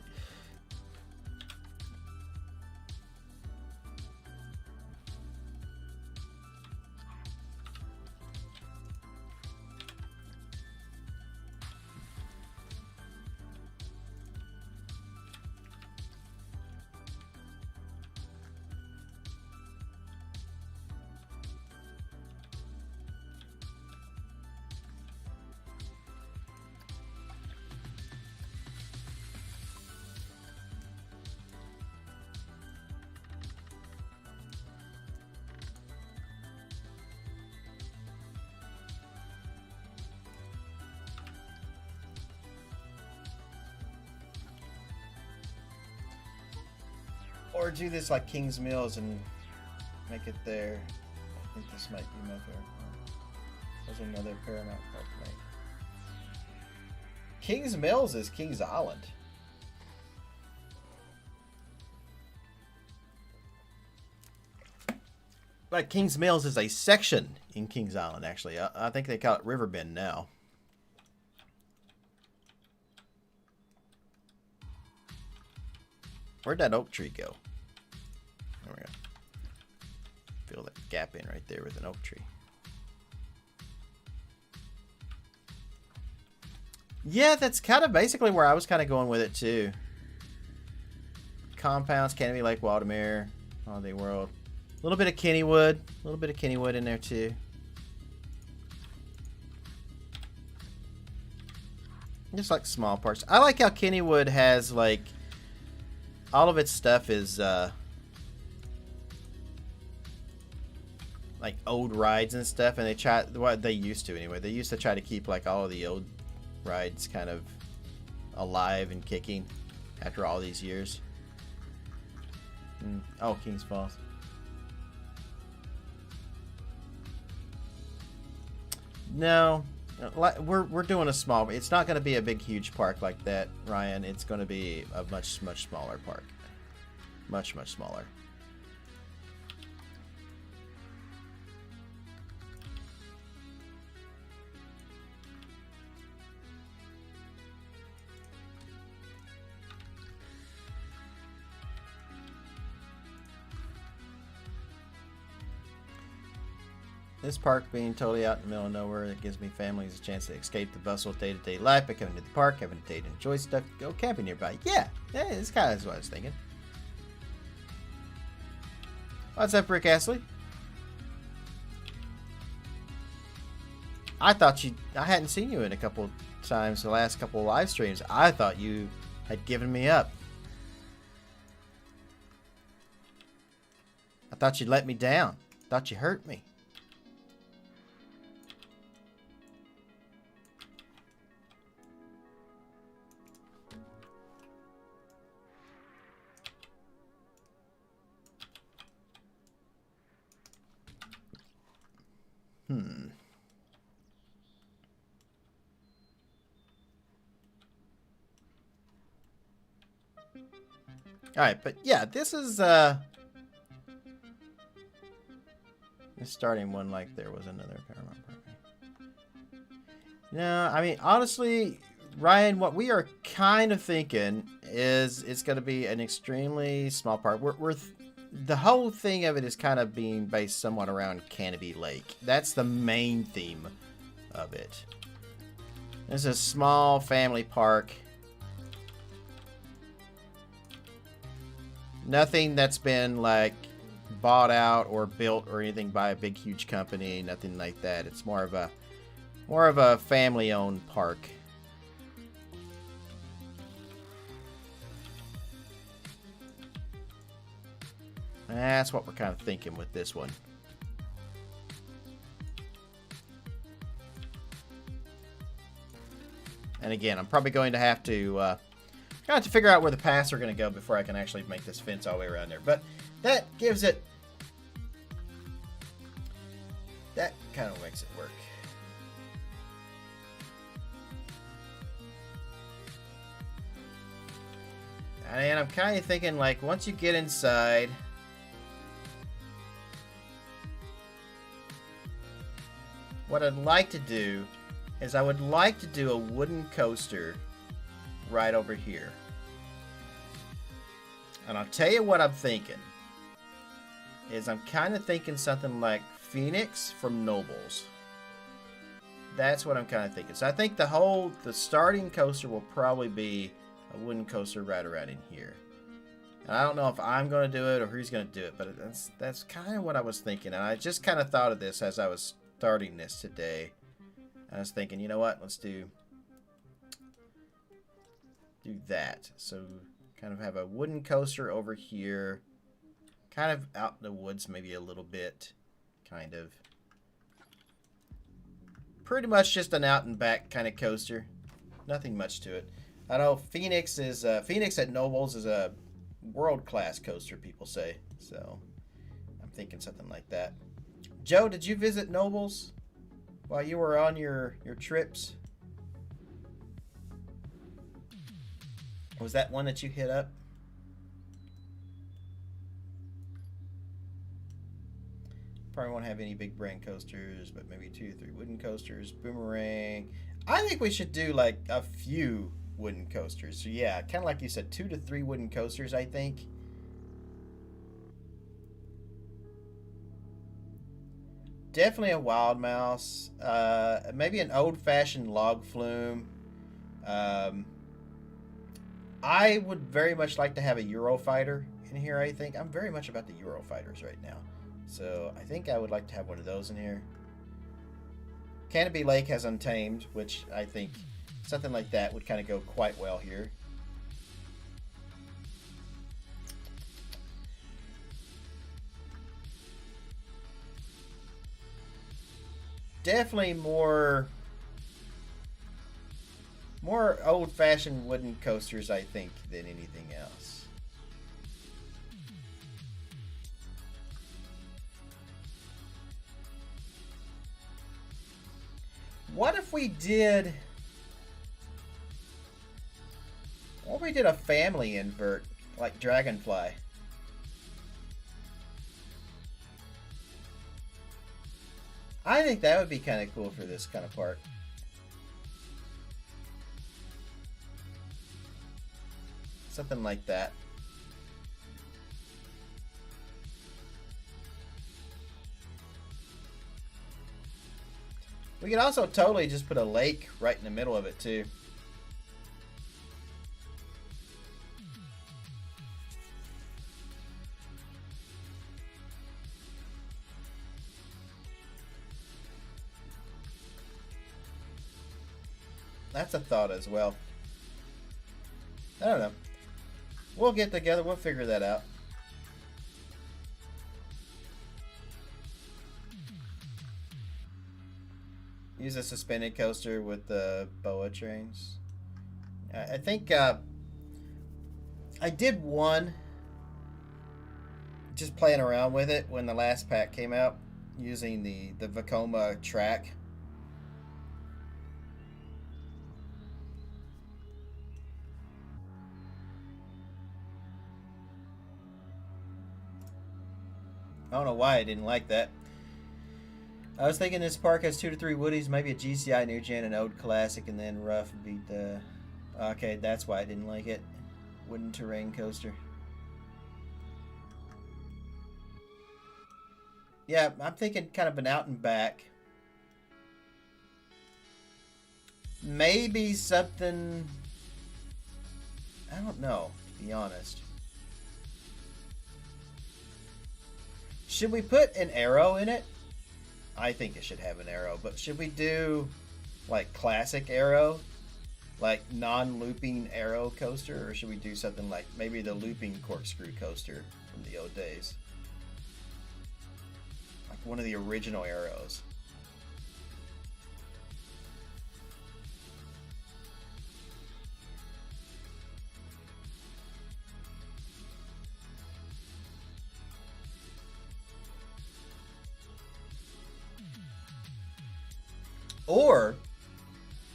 Or do this like King's Mills and make it there. I think this might be my favorite one. There's another Paramount Park night. King's Mills is King's Island. But King's Mills is a section in King's Island, actually. I think they call it Riverbend now. Where'd that oak tree go? There we go. Fill that gap in right there with an oak tree. Yeah, that's kind of basically where I was kind of going with it too. Compounds, Canopy Lake, Waldemere, Holiday World. A little bit of Kennywood. A little bit of Kennywood in there too. Just like small parts. I like how Kennywood has like all of its stuff is like old rides and stuff, and they try what they used to anyway. They used to try to keep like all of the old rides kind of alive and kicking after all these years. Oh, Kings Falls. No, we're doing a small. It's not going to be a big, huge park like that, Ryan. It's going to be a much smaller park. Much smaller. This park being totally out in the middle of nowhere, it gives me families a chance to escape the bustle of day-to-day life by coming to the park, having a day to enjoy stuff, go camping nearby. Yeah, it's kind of what I was thinking. What's up, Rick Astley? I hadn't seen you in a couple times the last couple of live streams. I thought you had given me up. I thought you'd let me down. I thought you hurt me. Alright, but yeah, this is, The starting one, like there was another Paramount property. No, I mean, honestly, Ryan, what we are kind of thinking is it's going to be an extremely small part. The whole thing of it is kind of being based somewhat around Canopy Lake. That's the main theme of it. It's a small family park. Nothing that's been like bought out or built or anything by a big huge company. Nothing like that. It's more of a family-owned park. That's what we're kind of thinking with this one. And again, I'm probably going to have to figure out where the paths are going to go before I can actually make this fence all the way around there. But that gives it... That kind of makes it work. And I'm kind of thinking, like, once you get inside... What I'd like to do is I would like to do a wooden coaster right over here. And I'll tell you what I'm thinking. Is I'm kind of thinking something like Phoenix from Nobles. That's what I'm kind of thinking. So I think the starting coaster will probably be a wooden coaster right around in here. And I don't know if I'm going to do it or who's going to do it, but that's kind of what I was thinking. And I just kind of thought of this as I was starting this today. I was thinking, you know what? Let's do that. So kind of have a wooden coaster over here. Kind of out in the woods maybe a little bit. Kind of. Pretty much just an out and back kind of coaster. Nothing much to it. I know Phoenix at Nobles is a world-class coaster, people say. So I'm thinking something like that. Joe, did you visit Nobles while you were on your trips? Was that one that you hit up? Probably won't have any big brand coasters, but maybe 2 or 3 wooden coasters. Boomerang. I think we should do like a few wooden coasters. So yeah, kind of like you said, 2 to 3 wooden coasters, I think. Definitely a Wild Mouse. Maybe an old-fashioned log flume. I would very much like to have a Eurofighter in here, I think. I'm very much about the Eurofighters right now. So I think I would like to have one of those in here. Canopy Lake has Untamed, which I think something like that would kind of go quite well here. Definitely more old-fashioned wooden coasters, I think, than anything else. What if we did a family invert like Dragonfly? I think that would be kind of cool for this kind of park. Something like that. We could also totally just put a lake right in the middle of it too. That's a thought as well. I don't know. We'll get together. We'll figure that out. Use a suspended coaster with the boa trains. I think I did one just playing around with it when the last pack came out using the Vekoma track. I don't know why I didn't like that. I was thinking this park has 2 to 3 Woodies, maybe a GCI New Gen, an Old Classic, and then Rough would be the... Okay, that's why I didn't like it. Wooden terrain coaster. Yeah, I'm thinking kind of an out and back. Maybe something... I don't know, to be honest. Should we put an arrow in it? I think it should have an arrow, but should we do like classic arrow? Like non-looping arrow coaster? Or should we do something like maybe the looping corkscrew coaster from the old days? Like one of the original arrows.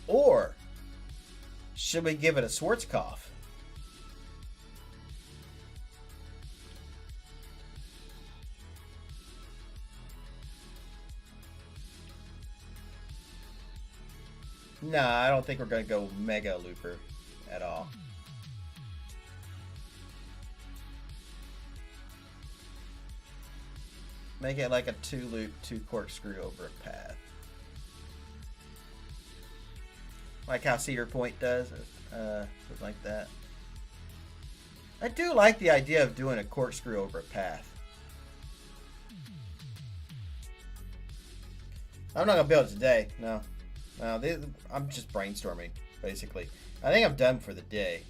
Or should we give it a Schwarzkopf? Nah, I don't think we're going to go Mega Looper at all. Make it like a 2-loop, 2 corkscrew over a path. Like how Cedar Point does, something like that. I do like the idea of doing a corkscrew over a path. I'm not gonna build it today. No, I'm just brainstorming basically. I think I'm done for the day.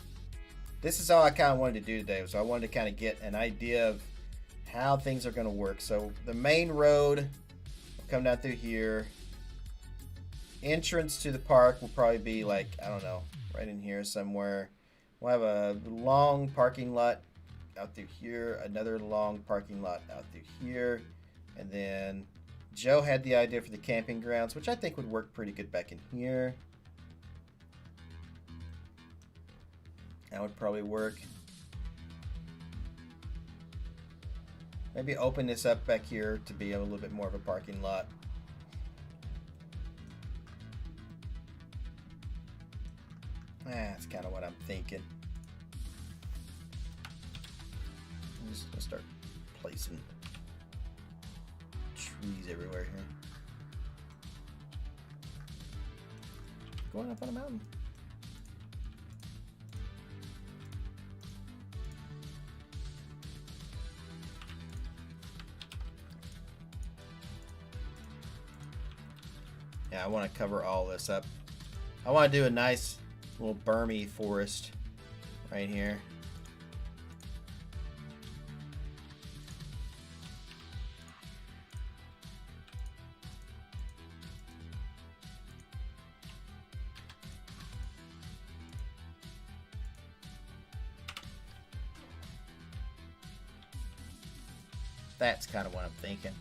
This is all I kind of wanted to do today, so I wanted to kind of get an idea of how things are going to work. So the main road will come down through here. Entrance to the park will probably be like, I don't know, right in here somewhere. We'll have a long parking lot out through here, another long parking lot out through here, and then Joe had the idea for the camping grounds, which I think would work pretty good back in here. That would probably work. Maybe open this up back here to be a little bit more of a parking lot. That's kind of what I'm thinking. Let's start placing trees everywhere here. Going up on a mountain. Yeah, I want to cover all this up. I want to do a nice little bermy forest right here. That's kind of what I'm thinking.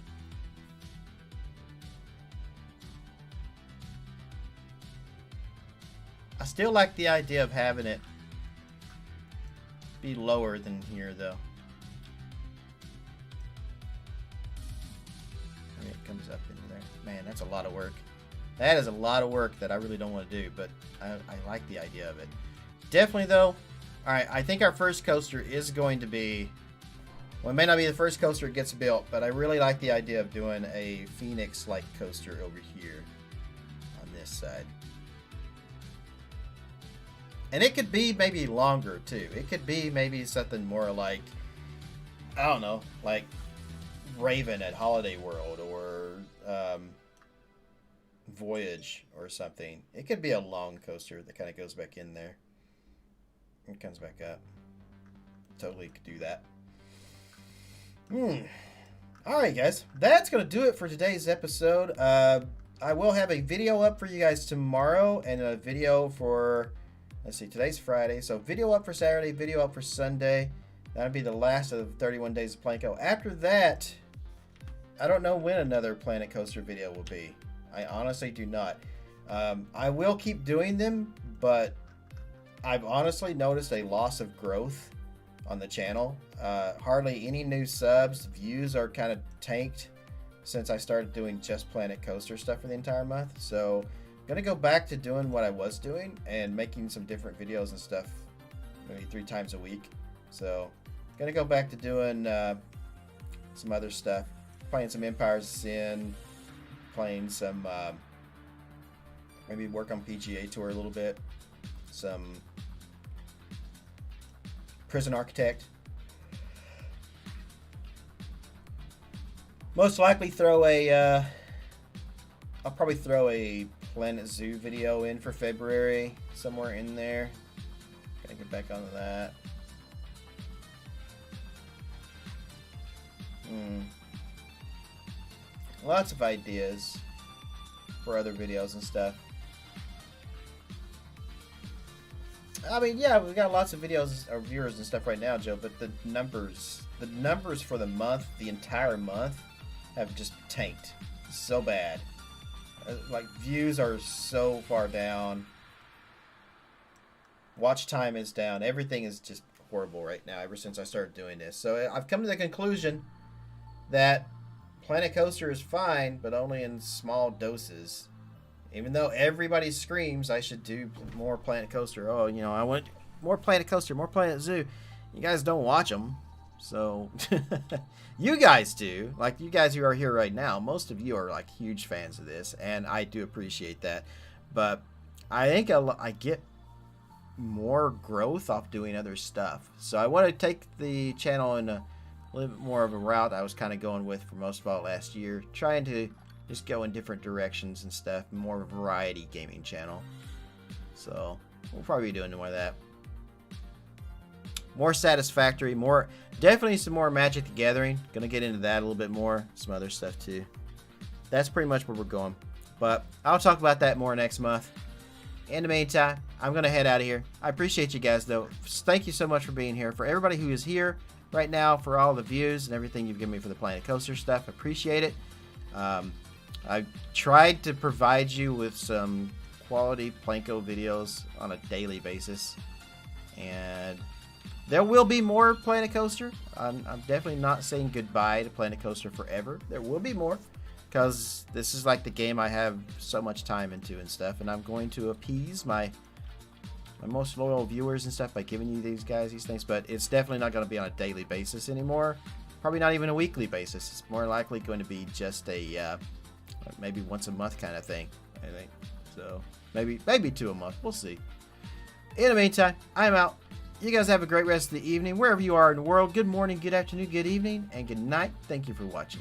I still like the idea of having it be lower than here, though. Maybe it comes up into there. Man, that's a lot of work. That is a lot of work that I really don't want to do, but I like the idea of it. Definitely, though. Alright, I think our first coaster is going to be... Well, it may not be the first coaster that gets built, but I really like the idea of doing a Phoenix-like coaster over here on this side. And it could be maybe longer, too. It could be maybe something more like, I don't know, like Raven at Holiday World or Voyage or something. It could be a long coaster that kind of goes back in there. It comes back up. Totally could do that. Alright, guys. That's going to do it for today's episode. I will have a video up for you guys tomorrow and a video for... Let's see, today's Friday, so video up for Saturday, video up for Sunday. That'll be the last of 31 Days of Planco. After that, I don't know when another Planet Coaster video will be. I honestly do not. I will keep doing them, but I've honestly noticed a loss of growth on the channel. Hardly any new subs. Views are kind of tanked. since I started doing just Planet Coaster stuff for the entire month. So I'm gonna go back to doing what I was doing and making some different videos and stuff, maybe 3 times a week. So gonna go back to doing some other stuff, playing some Empires of Sin, playing some maybe work on PGA Tour a little bit, some Prison Architect. Most likely throw a I'll probably throw a Planet Zoo video in for February, somewhere in there. Gotta get back onto that. Lots of ideas for other videos and stuff. I mean, yeah, we've got lots of videos or viewers and stuff right now, Joe, but the numbers for the month, the entire month, have just tanked so bad. Like, views are so far down. Watch time is down. Everything is just horrible right now ever since I started doing this. So I've come to the conclusion that Planet Coaster is fine, but only in small doses. Even though everybody screams I should do more Planet Coaster. Oh, you know, I want more Planet Coaster, more Planet Zoo. You guys don't watch them. So, you guys do. Like, you guys who are here right now, most of you are, like, huge fans of this. And I do appreciate that. But I think I get more growth off doing other stuff. So I want to take the channel in a little bit more of a route I was kind of going with for most of all last year. Trying to just go in different directions and stuff. More of a variety gaming channel. So we'll probably be doing more of that. More Satisfactory. Definitely some more Magic the Gathering. Gonna get into that a little bit more. Some other stuff too. That's pretty much where we're going. But I'll talk about that more next month. In the meantime, I'm going to head out of here. I appreciate you guys, though. Thank you so much for being here. For everybody who is here right now, for all the views and everything you've given me for the Planet Coaster stuff, I appreciate it. I've tried to provide you with some quality Planco videos on a daily basis. And there will be more Planet Coaster. I'm definitely not saying goodbye to Planet Coaster forever. There will be more. Because this is like the game I have so much time into and stuff. And I'm going to appease my most loyal viewers and stuff by giving you these things. But it's definitely not going to be on a daily basis anymore. Probably not even a weekly basis. It's more likely going to be just a maybe once a month kind of thing, I think. So maybe 2 a month. We'll see. In the meantime, I'm out. You guys have a great rest of the evening. Wherever you are in the world, good morning, good afternoon, good evening, and good night. Thank you for watching.